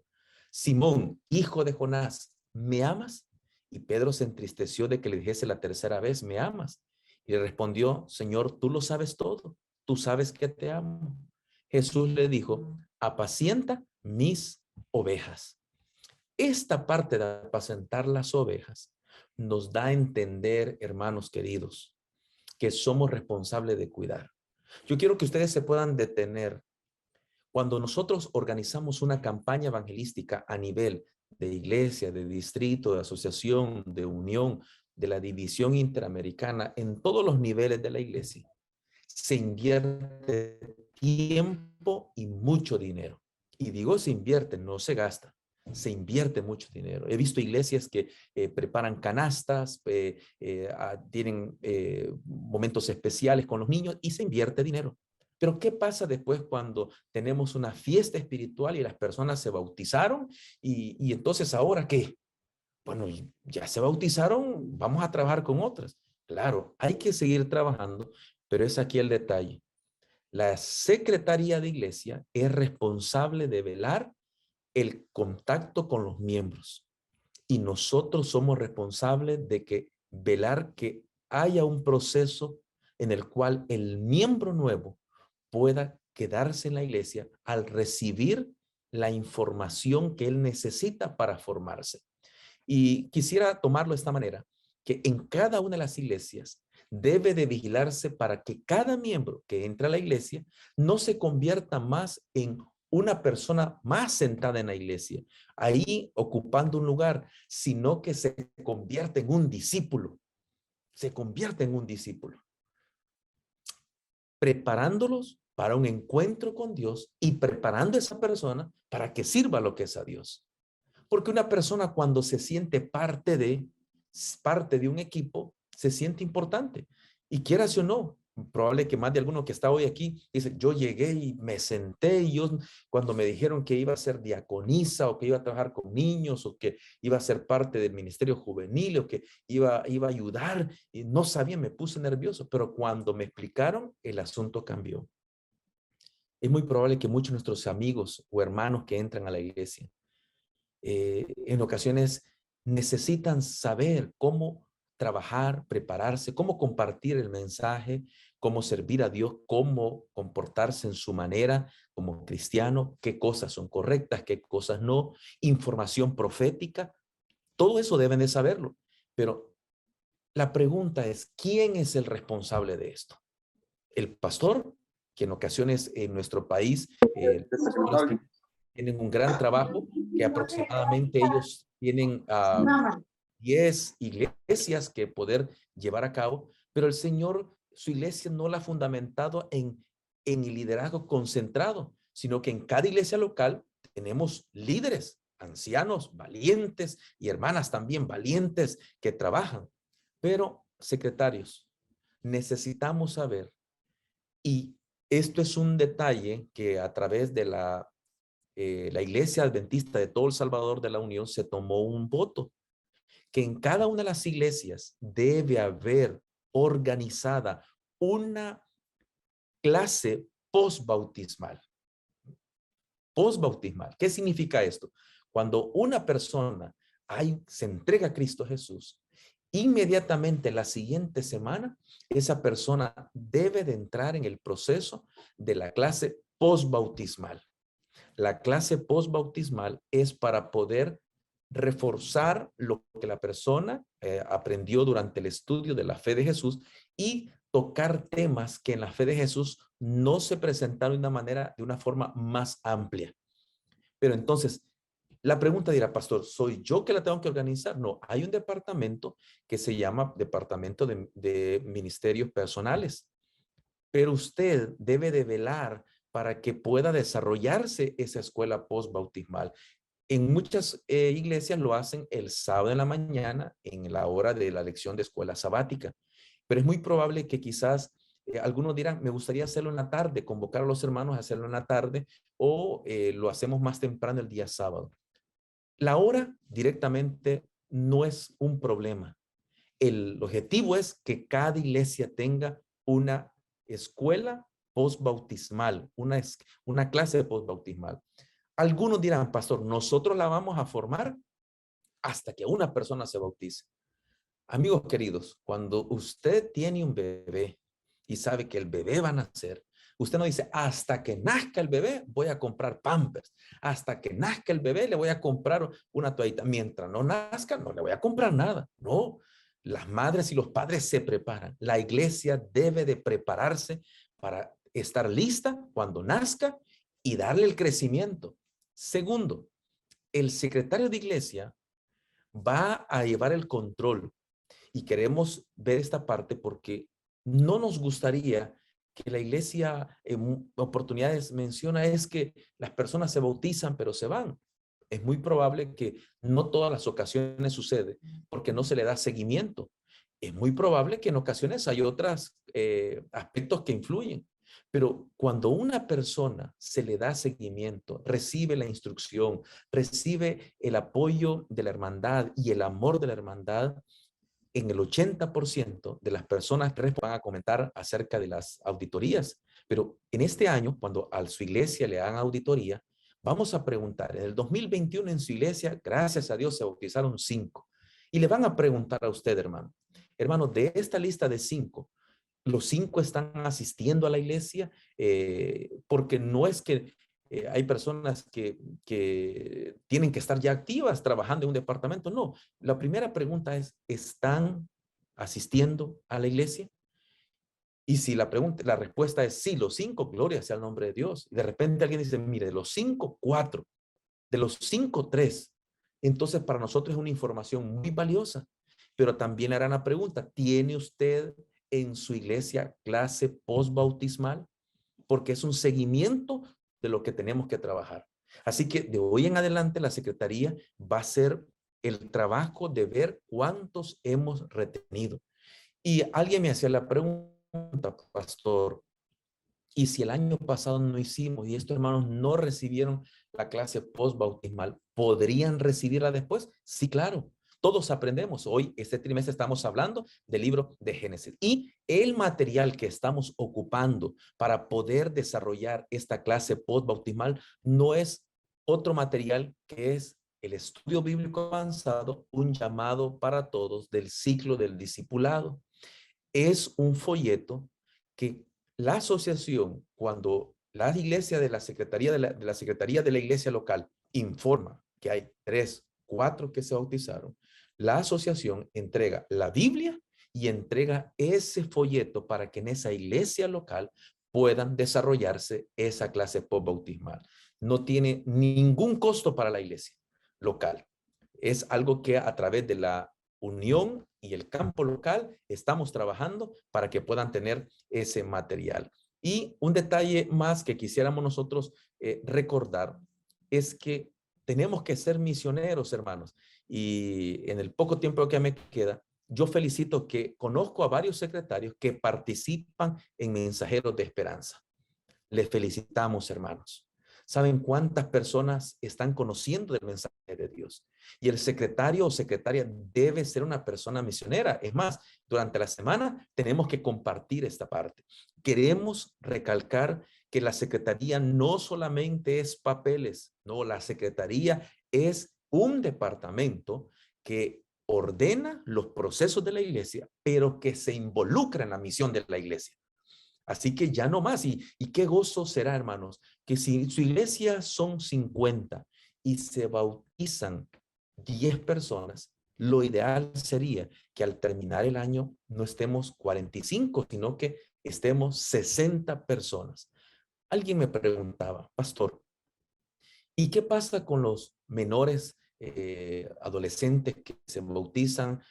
Simón, hijo de Jonás, ¿me amas? Y Pedro se entristeció de que le dijese la tercera vez, ¿me amas? Y le respondió, Señor, tú lo sabes todo, tú sabes que te amo. Jesús le dijo, apacienta mis ovejas. Esta parte de apacentar las ovejas nos da a entender, hermanos queridos, que somos responsables de cuidar. Yo quiero que ustedes se puedan detener. Cuando nosotros organizamos una campaña evangelística a nivel de iglesia, de distrito, de asociación, de unión, de la división interamericana, en todos los niveles de la iglesia, se invierte tiempo y mucho dinero. Y digo se invierte, no se gasta. Se invierte mucho dinero. He visto iglesias que preparan canastas, tienen momentos especiales con los niños y se invierte dinero. Pero ¿qué pasa después cuando tenemos una fiesta espiritual y las personas se bautizaron? Y entonces, ¿ahora qué? Bueno, ya se bautizaron, vamos a trabajar con otras. Claro, hay que seguir trabajando, pero es aquí el detalle. La secretaría de iglesia es responsable de velar el contacto con los miembros y nosotros somos responsables de velar que haya un proceso en el cual el miembro nuevo pueda quedarse en la iglesia al recibir la información que él necesita para formarse. Y quisiera tomarlo de esta manera, que en cada una de las iglesias debe de vigilarse para que cada miembro que entra a la iglesia no se convierta más en una persona más sentada en la iglesia, ahí ocupando un lugar, sino que se convierte en un discípulo, se convierte en un discípulo, preparándolos para un encuentro con Dios y preparando a esa persona para que sirva lo que es a Dios. Porque una persona cuando se siente parte de un equipo, se siente importante. Y quieras o no, probable que más de alguno que está hoy aquí dice, yo llegué y me senté y yo cuando me dijeron que iba a ser diaconisa o que iba a trabajar con niños o que iba a ser parte del ministerio juvenil o que iba a ayudar, y no sabía, me puse nervioso, pero cuando me explicaron, el asunto cambió. Es muy probable que muchos de nuestros amigos o hermanos que entran a la iglesia en ocasiones necesitan saber cómo trabajar, prepararse, cómo compartir el mensaje, cómo servir a Dios, cómo comportarse en su manera como cristiano, qué cosas son correctas, qué cosas no, información profética, todo eso deben de saberlo. Pero la pregunta es, ¿quién es el responsable de esto? ¿El pastor? Que en ocasiones en nuestro país tienen un gran trabajo, que aproximadamente ellos tienen 10 iglesias que poder llevar a cabo, pero el Señor, su iglesia no la ha fundamentado en el liderazgo concentrado, sino que en cada iglesia local tenemos líderes, ancianos valientes y hermanas también valientes que trabajan. Pero, secretarios, necesitamos saber, y esto es un detalle que a través de la Iglesia Adventista de todo El Salvador de la Unión se tomó un voto, que en cada una de las iglesias debe haber organizada una clase postbautismal. Postbautismal. ¿Qué significa esto? Cuando una persona se entrega a Cristo Jesús, inmediatamente la siguiente semana, esa persona debe de entrar en el proceso de la clase postbautismal. La clase postbautismal es para poder reforzar lo que la persona aprendió durante el estudio de la fe de Jesús y tocar temas que en la fe de Jesús no se presentaron de una forma más amplia. Pero entonces, la pregunta dirá, pastor, ¿soy yo que la tengo que organizar? No, hay un departamento que se llama Departamento de Ministerios Personales, pero usted debe de velar para que pueda desarrollarse esa escuela postbautismal. En muchas iglesias lo hacen el sábado en la mañana, en la hora de la lección de escuela sabática. Pero es muy probable que quizás algunos dirán, me gustaría hacerlo en la tarde, convocar a los hermanos a hacerlo en la tarde, o lo hacemos más temprano el día sábado. La hora directamente no es un problema. El objetivo es que cada iglesia tenga una escuela postbautismal, una clase postbautismal. Algunos dirán, pastor, nosotros la vamos a formar hasta que una persona se bautice. Amigos queridos, cuando usted tiene un bebé y sabe que el bebé va a nacer, usted no dice, hasta que nazca el bebé voy a comprar Pampers, hasta que nazca el bebé le voy a comprar una toallita. Mientras no nazca, no le voy a comprar nada. No, las madres y los padres se preparan. La iglesia debe de prepararse para estar lista cuando nazca y darle el crecimiento. Segundo, el secretario de iglesia va a llevar el control, y queremos ver esta parte porque no nos gustaría que la iglesia en oportunidades menciona es que las personas se bautizan pero se van. Es muy probable que no todas las ocasiones sucede porque no se le da seguimiento. Es muy probable que en ocasiones hay otros aspectos que influyen. Pero cuando una persona se le da seguimiento, recibe la instrucción, recibe el apoyo de la hermandad y el amor de la hermandad, en el 80% de las personas que van a comentar acerca de las auditorías. Pero en este año, cuando a su iglesia le hagan auditoría, vamos a preguntar, en el 2021 en su iglesia, gracias a Dios, se bautizaron 5. Y le van a preguntar a usted, hermano, de esta lista de 5, ¿los 5 están asistiendo a la iglesia? Porque no es que hay personas que tienen que estar ya activas trabajando en un departamento. No, la primera pregunta es, ¿están asistiendo a la iglesia? Y si la respuesta es sí, los 5, gloria sea el nombre de Dios. Y de repente alguien dice, mire, de los 5, 4, de los 5, 3. Entonces para nosotros es una información muy valiosa. Pero también le harán la pregunta, ¿tiene usted en su iglesia clase postbautismal? Porque es un seguimiento de lo que tenemos que trabajar. Así que de hoy en adelante la Secretaría va a hacer el trabajo de ver cuántos hemos retenido. Y alguien me hacía la pregunta, pastor, ¿y si el año pasado no hicimos y estos hermanos no recibieron la clase postbautismal, podrían recibirla después? Sí, claro. Todos aprendemos. Hoy, este trimestre, estamos hablando del libro de Génesis. Y el material que estamos ocupando para poder desarrollar esta clase postbautismal no es otro material que es el estudio bíblico avanzado, un llamado para todos del ciclo del discipulado. Es un folleto que la asociación, cuando la iglesia de la Secretaría de la Secretaría de la Iglesia local informa que hay 3, 4 que se bautizaron, la asociación entrega la Biblia y entrega ese folleto para que en esa iglesia local puedan desarrollarse esa clase postbautismal. No tiene ningún costo para la iglesia local. Es algo que a través de la unión y el campo local estamos trabajando para que puedan tener ese material. Y un detalle más que quisiéramos nosotros recordar es que tenemos que ser misioneros, hermanos. Y en el poco tiempo que me queda, yo felicito que conozco a varios secretarios que participan en Mensajeros de Esperanza. Les felicitamos, hermanos. ¿Saben cuántas personas están conociendo del mensaje de Dios? Y el secretario o secretaria debe ser una persona misionera. Es más, durante la semana tenemos que compartir esta parte. Queremos recalcar que la secretaría no solamente es papeles, no, la secretaría es un departamento que ordena los procesos de la iglesia, pero que se involucra en la misión de la iglesia. Así que ya no más. ¿Y qué gozo será, hermanos? Que si su iglesia son 50 y se bautizan 10 personas, lo ideal sería que al terminar el año no estemos 45, sino que estemos 60 personas. Alguien me preguntaba, pastor, ¿y qué pasa con los menores adolescentes que se bautizan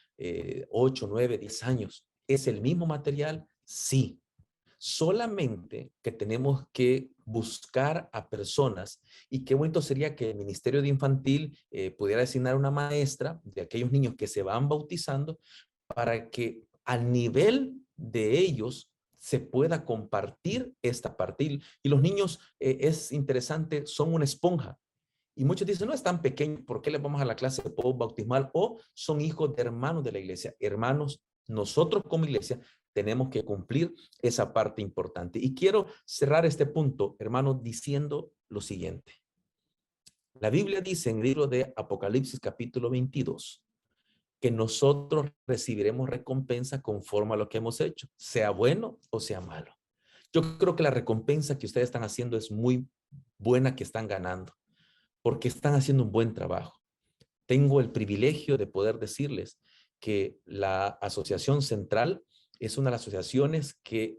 8, 9, 10 años? ¿Es el mismo material? Sí. Solamente que tenemos que buscar a personas, y qué bonito sería que el Ministerio de Infantil pudiera designar una maestra de aquellos niños que se van bautizando para que al nivel de ellos se pueda compartir esta parte. Y los niños, es interesante, son una esponja. Y muchos dicen, no, es tan pequeño, ¿por qué les vamos a la clase bautismal? O son hijos de hermanos de la iglesia. Hermanos, nosotros como iglesia tenemos que cumplir esa parte importante. Y quiero cerrar este punto, hermanos, diciendo lo siguiente. La Biblia dice en el libro de Apocalipsis capítulo 22 que nosotros recibiremos recompensa conforme a lo que hemos hecho, sea bueno o sea malo. Yo creo que la recompensa que ustedes están haciendo es muy buena, que están ganando, porque están haciendo un buen trabajo. Tengo el privilegio de poder decirles que la Asociación Central es una de las asociaciones que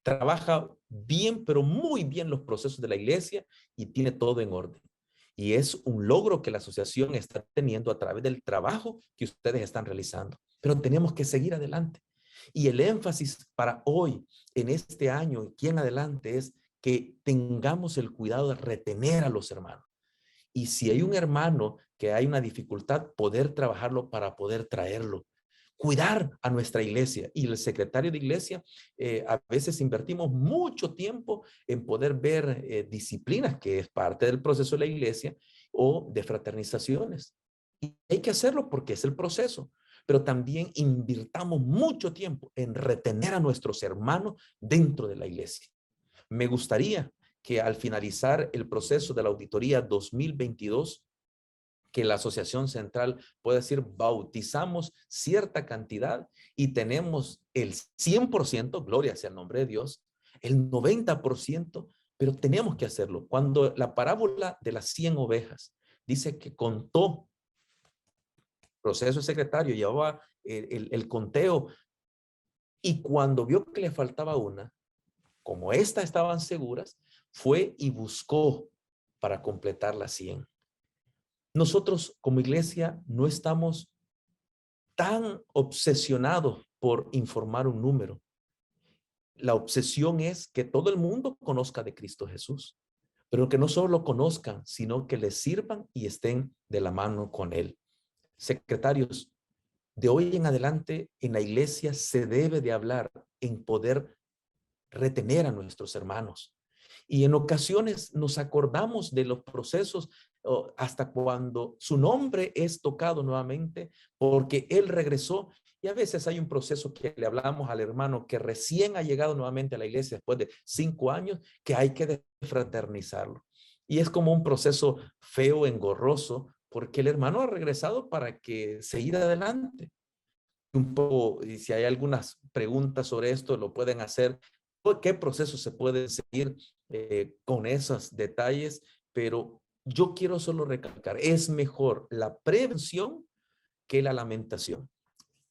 trabaja bien, pero muy bien los procesos de la iglesia y tiene todo en orden. Y es un logro que la asociación está teniendo a través del trabajo que ustedes están realizando. Pero tenemos que seguir adelante. Y el énfasis para hoy, en este año y aquí en adelante, es que tengamos el cuidado de retener a los hermanos. Y si hay un hermano que hay una dificultad, poder trabajarlo para poder traerlo. Cuidar a nuestra iglesia. Y el secretario de iglesia, a veces invertimos mucho tiempo en poder ver disciplinas que es parte del proceso de la iglesia o de fraternizaciones. Y hay que hacerlo porque es el proceso. Pero también invirtamos mucho tiempo en retener a nuestros hermanos dentro de la iglesia. Me gustaría que al finalizar el proceso de la auditoría 2022, que la Asociación Central puede decir, bautizamos cierta cantidad y tenemos el 100%, gloria sea el nombre de Dios, el 90%, pero tenemos que hacerlo. Cuando la parábola de las 100 ovejas dice que contó, proceso secretario, llevaba el conteo, y cuando vio que le faltaba una, como esta estaban seguras, fue y buscó para completar las 100. Nosotros como iglesia no estamos tan obsesionados por informar un número. La obsesión es que todo el mundo conozca de Cristo Jesús, pero que no solo lo conozcan, sino que les sirvan y estén de la mano con Él. Secretarios, de hoy en adelante en la iglesia se debe de hablar en poder retener a nuestros hermanos. Y en ocasiones nos acordamos de los procesos hasta cuando su nombre es tocado nuevamente porque él regresó. Y a veces hay un proceso que le hablamos al hermano que recién ha llegado nuevamente a la iglesia después de 5 años, que hay que fraternizarlo. Y es como un proceso feo, engorroso, porque el hermano ha regresado para que seguir adelante. Un poco, y si hay algunas preguntas sobre esto, lo pueden hacer. ¿Qué proceso se puede seguir con esos detalles? Pero yo quiero solo recalcar, es mejor la prevención que la lamentación.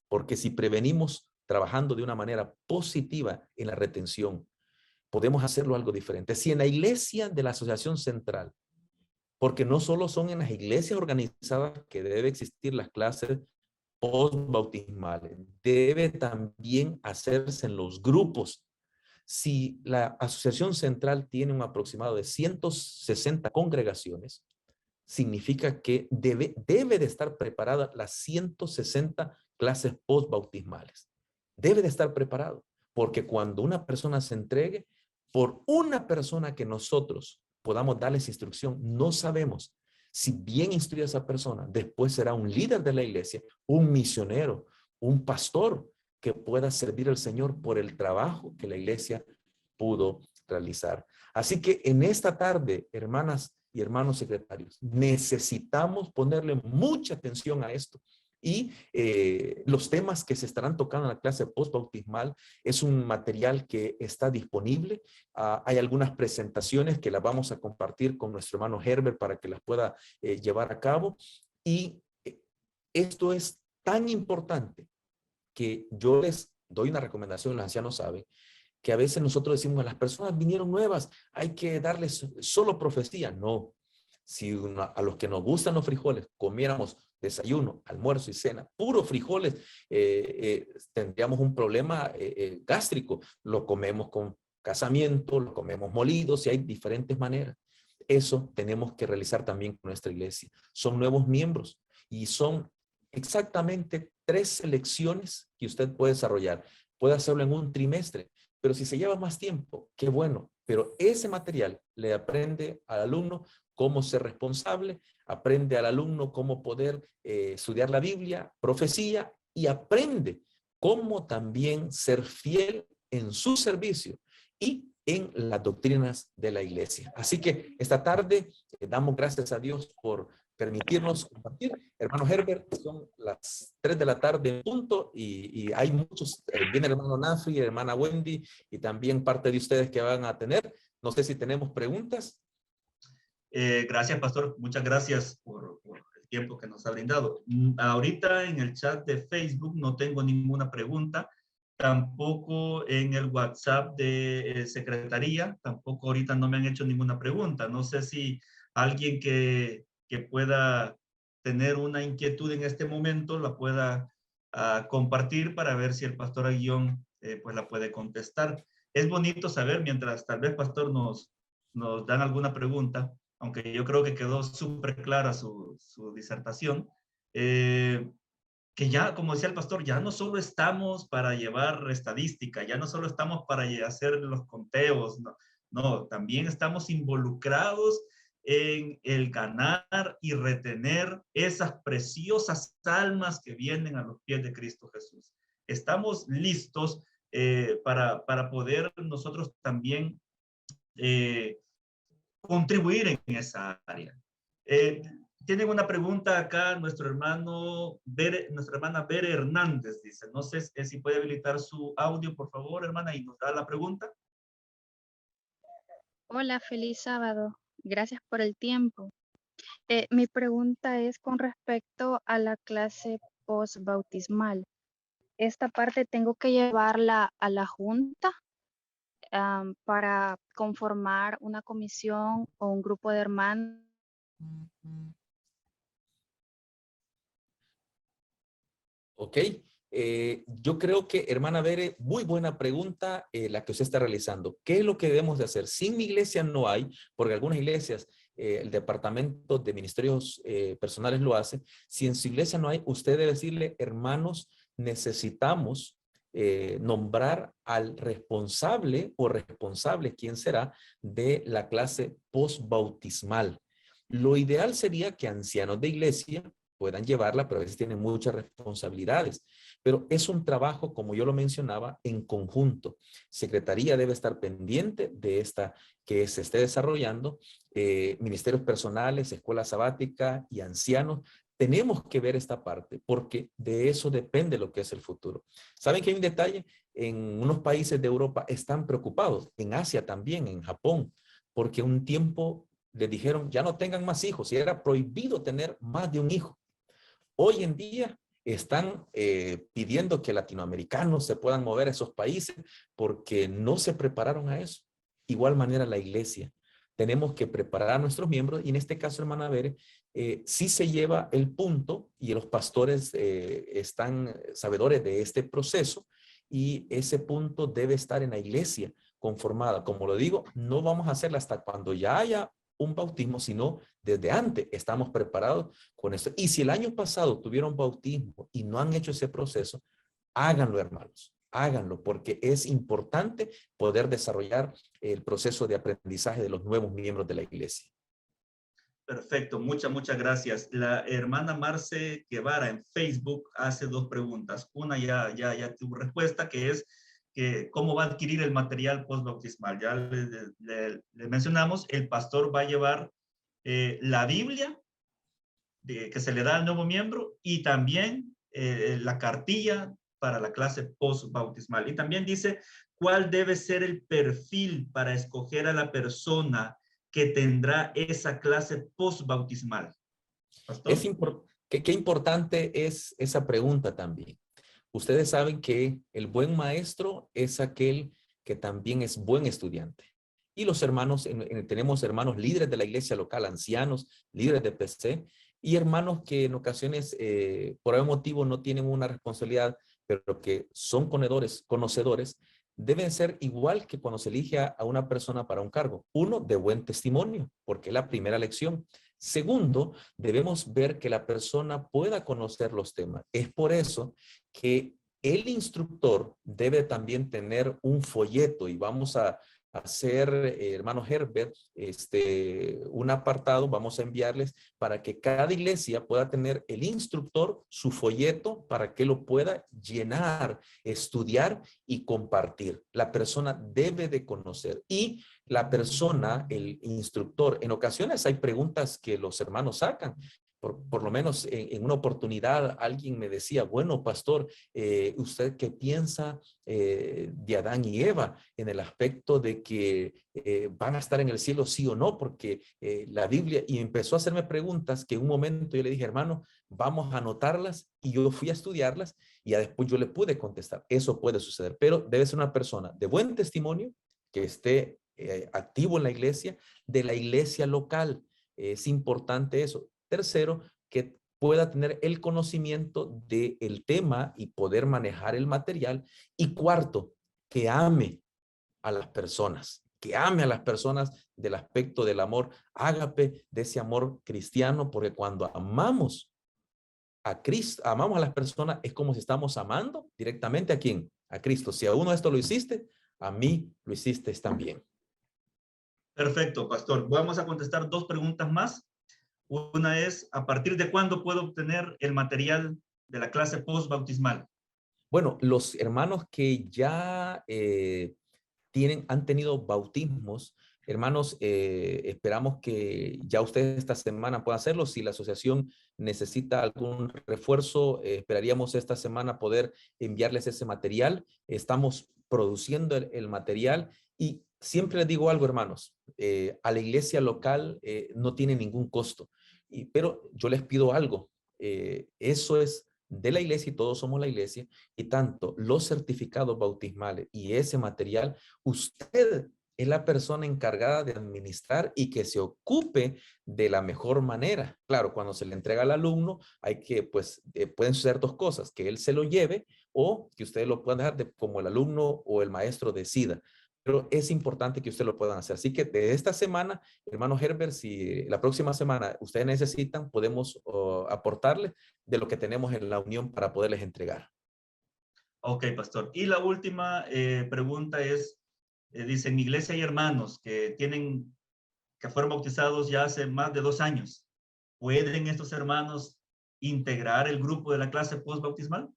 Porque si prevenimos trabajando de una manera positiva en la retención, podemos hacerlo algo diferente. Si en la iglesia de la Asociación Central, porque no solo son en las iglesias organizadas que debe existir las clases postbautismales, debe también hacerse en los grupos. Si la Asociación Central tiene un aproximado de 160 congregaciones, significa que debe de estar preparada las 160 clases postbautismales. Debe de estar preparado, porque cuando una persona se entregue, por una persona que nosotros podamos darles instrucción, no sabemos si bien instruye a esa persona, después será un líder de la iglesia, un misionero, un pastor que pueda servir al Señor por el trabajo que la iglesia pudo realizar. Así que en esta tarde, hermanas y hermanos secretarios, necesitamos ponerle mucha atención a esto. Y los temas que se estarán tocando en la clase postbautismal es un material que está disponible. Hay algunas presentaciones que las vamos a compartir con nuestro hermano Herbert para que las pueda llevar a cabo. Y esto es tan importante que yo les doy una recomendación, los ancianos saben, que a veces nosotros decimos, las personas vinieron nuevas, hay que darles solo profecía. No, si a los que nos gustan los frijoles comiéramos desayuno, almuerzo y cena, puros frijoles, tendríamos un problema gástrico. Lo comemos con casamiento, lo comemos molidos y hay diferentes maneras. Eso tenemos que realizar también con nuestra iglesia. Son nuevos miembros y son exactamente 3 selecciones que usted puede desarrollar. Puede hacerlo en un trimestre, pero si se lleva más tiempo, qué bueno. Pero ese material le aprende al alumno cómo ser responsable, aprende al alumno cómo poder estudiar la Biblia, profecía, y aprende cómo también ser fiel en su servicio y en las doctrinas de la iglesia. Así que esta tarde damos gracias a Dios por permitirnos compartir. Hermano Herbert, son las 3 de la tarde en punto y hay muchos, viene el hermano Nafri, hermana Wendy y también parte de ustedes que van a tener. No sé si tenemos preguntas. Gracias, pastor. Muchas gracias por el tiempo que nos ha brindado. Ahorita en el chat de Facebook no tengo ninguna pregunta. Tampoco en el WhatsApp de secretaría. Tampoco ahorita no me han hecho ninguna pregunta. No sé si alguien que pueda tener una inquietud en este momento la pueda compartir para ver si el pastor Aguillón pues la puede contestar. Es bonito saber, mientras tal vez pastor nos dan alguna pregunta, aunque yo creo que quedó súper clara su disertación, que ya, como decía el pastor, ya no solo estamos para llevar estadística, ya no solo estamos para hacer los conteos, no, también estamos involucrados en el ganar y retener esas preciosas almas que vienen a los pies de Cristo Jesús. Estamos listos para poder nosotros también contribuir en esa área. Tienen una pregunta acá nuestra hermana Bere Hernández, dice. No sé si puede habilitar su audio, por favor, hermana, y nos da la pregunta. Hola, feliz sábado. Gracias por el tiempo. Mi pregunta es con respecto a la clase postbautismal. Esta parte tengo que llevarla a la junta para conformar una comisión o un grupo de hermanos. Ok, yo creo que, hermana Bere, muy buena pregunta la que usted está realizando. ¿Qué es lo que debemos de hacer? Sin mi iglesia no hay, porque algunas iglesias, el departamento de ministerios personales lo hace. Si en su iglesia no hay, usted debe decirle, hermanos, necesitamos nombrar al responsable o responsable, ¿quién será?, de la clase postbautismal. Lo ideal sería que ancianos de iglesia puedan llevarla, pero a veces tienen muchas responsabilidades. Pero es un trabajo, como yo lo mencionaba, en conjunto. Secretaría debe estar pendiente de esta que se esté desarrollando. Ministerios personales, escuela sabática y ancianos. Tenemos que ver esta parte porque de eso depende lo que es el futuro. ¿Saben que hay un detalle? En unos países de Europa están preocupados, en Asia también, en Japón, porque un tiempo les dijeron ya no tengan más hijos y era prohibido tener más de un hijo. Hoy en día están pidiendo que latinoamericanos se puedan mover a esos países porque no se prepararon a eso. igual manera la iglesia. Tenemos que preparar a nuestros miembros y en este caso, hermana Bere, sí se lleva el punto y los pastores están sabedores de este proceso y ese punto debe estar en la iglesia conformada. Como lo digo, no vamos a hacerla hasta cuando ya haya un bautismo, sino desde antes estamos preparados con esto. Y si el año pasado tuvieron bautismo y no han hecho ese proceso, háganlo, hermanos. Háganlo, porque es importante poder desarrollar el proceso de aprendizaje de los nuevos miembros de la iglesia. Perfecto, muchas gracias. La hermana Marce Guevara en Facebook hace dos preguntas. Una ya tuvo respuesta, que es que cómo va a adquirir el material postbautismal. Ya le mencionamos, el pastor va a llevar la Biblia que se le da al nuevo miembro y también la cartilla para la clase postbautismal. Y también dice cuál debe ser el perfil para escoger a la persona que tendrá esa clase postbautismal. Pastor. Qué importante es esa pregunta también. Ustedes saben que el buen maestro es aquel que también es buen estudiante. Y los hermanos, tenemos hermanos líderes de la iglesia local, ancianos, líderes de PC, y hermanos que en ocasiones, por algún motivo, no tienen una responsabilidad, pero que son conocedores, deben ser igual que cuando se elige a una persona para un cargo. Uno, de buen testimonio, porque es la primera lección. Segundo, debemos ver que la persona pueda conocer los temas. Es por eso que el instructor debe también tener un folleto y vamos a hacer, hermano Herbert, un apartado, vamos a enviarles para que cada iglesia pueda tener el instructor, su folleto, para que lo pueda llenar, estudiar y compartir. La persona debe de conocer y la persona, el instructor, en ocasiones hay preguntas que los hermanos sacan. Por lo menos en una oportunidad alguien me decía, bueno, pastor, ¿usted qué piensa de Adán y Eva en el aspecto de que van a estar en el cielo sí o no? Porque la Biblia, y empezó a hacerme preguntas que en un momento yo le dije, hermano, vamos a anotarlas, y yo fui a estudiarlas y ya después yo le pude contestar. Eso puede suceder, pero debe ser una persona de buen testimonio, que esté activo en la iglesia, de la iglesia local. Es importante eso. Tercero, que pueda tener el conocimiento del tema y poder manejar el material. Y cuarto, que ame a las personas, del aspecto del amor ágape, de ese amor cristiano, porque cuando amamos a Cristo, amamos a las personas, es como si estamos amando directamente ¿a quién? A Cristo. Si a uno esto lo hiciste, a mí lo hiciste también. Perfecto, pastor. Vamos a contestar dos preguntas más. Una es, ¿a partir de cuándo puedo obtener el material de la clase postbautismal? Bueno, los hermanos que ya han tenido bautismos, hermanos, esperamos que ya ustedes esta semana puedan hacerlo. Si la asociación necesita algún refuerzo, esperaríamos esta semana poder enviarles ese material. Estamos produciendo el material y siempre les digo algo, hermanos, a la iglesia local no tiene ningún costo. Pero yo les pido algo, eso es de la iglesia y todos somos la iglesia, y tanto los certificados bautismales y ese material, usted es la persona encargada de administrar y que se ocupe de la mejor manera. Claro, cuando se le entrega al alumno, hay que, pues, pueden suceder dos cosas, que él se lo lleve o que ustedes lo puedan dejar como el alumno o el maestro decida. Pero es importante que ustedes lo puedan hacer. Así que de esta semana, hermano Herbert, si la próxima semana ustedes necesitan, podemos aportarles de lo que tenemos en la unión para poderles entregar. Ok, pastor. Y la última pregunta es, dice, en mi iglesia hay hermanos que fueron bautizados ya hace más de 2 años. ¿Pueden estos hermanos integrar el grupo de la clase postbautismal?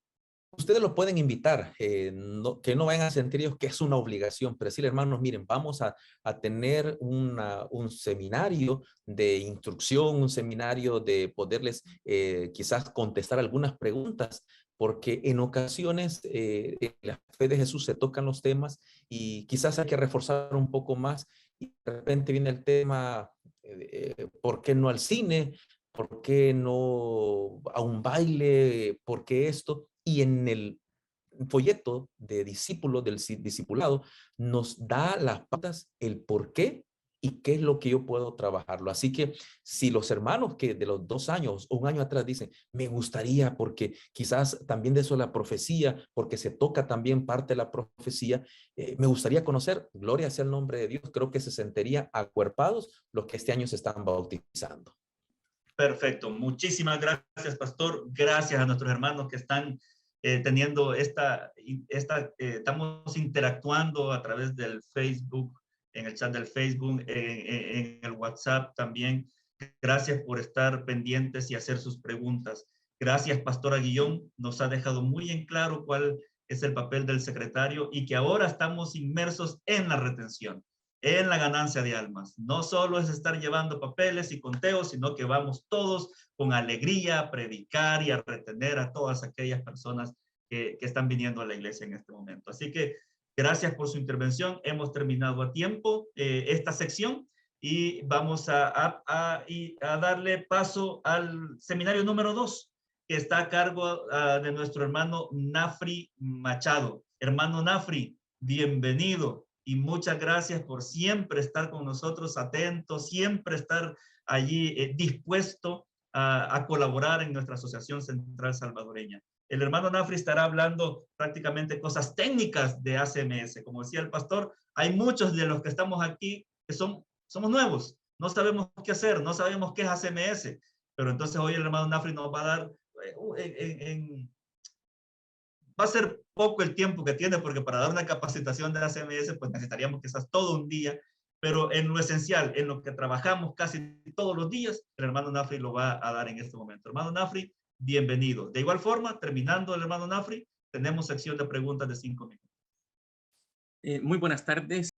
Ustedes lo pueden invitar, que no vayan a sentir ellos que es una obligación, pero decirle, hermanos, miren, vamos a tener un seminario de instrucción, un seminario de poderles quizás contestar algunas preguntas, porque en ocasiones en la fe de Jesús se tocan los temas y quizás hay que reforzar un poco más y de repente viene el tema, ¿por qué no al cine? ¿Por qué no a un baile? ¿Por qué esto? Y en el folleto de discípulo, del discipulado, nos da las pautas, el por qué y qué es lo que yo puedo trabajarlo. Así que si los hermanos que de los 2 años o 1 año atrás dicen, me gustaría porque quizás también de eso la profecía, porque se toca también parte de la profecía, me gustaría conocer, gloria sea el nombre de Dios, creo que se sentirían acuerpados los que este año se están bautizando. Perfecto, muchísimas gracias, pastor. Gracias a nuestros hermanos que están teniendo estamos interactuando a través del Facebook, en el chat del Facebook, en el WhatsApp también. Gracias por estar pendientes y hacer sus preguntas. Gracias, pastora Guillón. Nos ha dejado muy en claro cuál es el papel del secretario y que ahora estamos inmersos en la retención, en la ganancia de almas. No solo es estar llevando papeles y conteos, sino que vamos todos con alegría a predicar y a retener a todas aquellas personas que están viniendo a la iglesia en este momento. Así que gracias por su intervención. Hemos terminado a tiempo esta sección y vamos a darle paso al seminario número 2, que está a cargo de nuestro hermano Nafri Machado. Hermano Nafri, bienvenido. Y muchas gracias por siempre estar con nosotros, atento, siempre estar allí dispuesto a colaborar en nuestra Asociación Central Salvadoreña. El hermano Nafri estará hablando prácticamente cosas técnicas de ACMS. Como decía el pastor, hay muchos de los que estamos aquí que somos nuevos, no sabemos qué hacer, no sabemos qué es ACMS, pero entonces hoy el hermano Nafri nos va a dar va a ser poco el tiempo que tiene, porque para dar una capacitación de ACMS, pues necesitaríamos quizás todo un día, pero en lo esencial, en lo que trabajamos casi todos los días, el hermano Nafri lo va a dar en este momento. Hermano Nafri, bienvenido. De igual forma, terminando el hermano Nafri, tenemos sección de preguntas de 5 minutos. Muy buenas tardes.